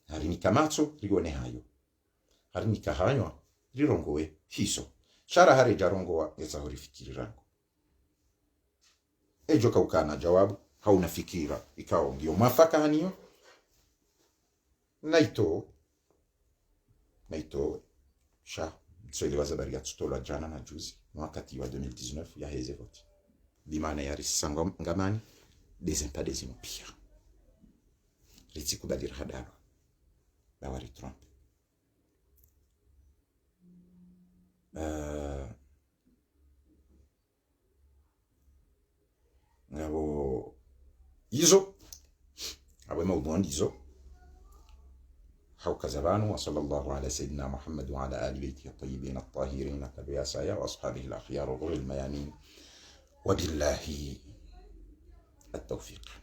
harini matso rigone hayo harini kahanywa rirongowe hizo shara hari jarongowa etsa horifikiri rango ejo kaukana jawabu hauna fikira ikao ndio mwafaka haniyo naito sha mtsweli zabari ya tutola jana na juzi wakati wa 2019 ya heze vote bimana ya risanga ngamani des impades pia litikubalir hadalo bawari trompe ngabo izo awe mawdhu'an izo حوك زبان وصلى الله على سيدنا محمد وعلى آل بيته الطيبين الطاهرين التبياسايا وأصحابه الأخيار غر الميامين وبالله التوفيق.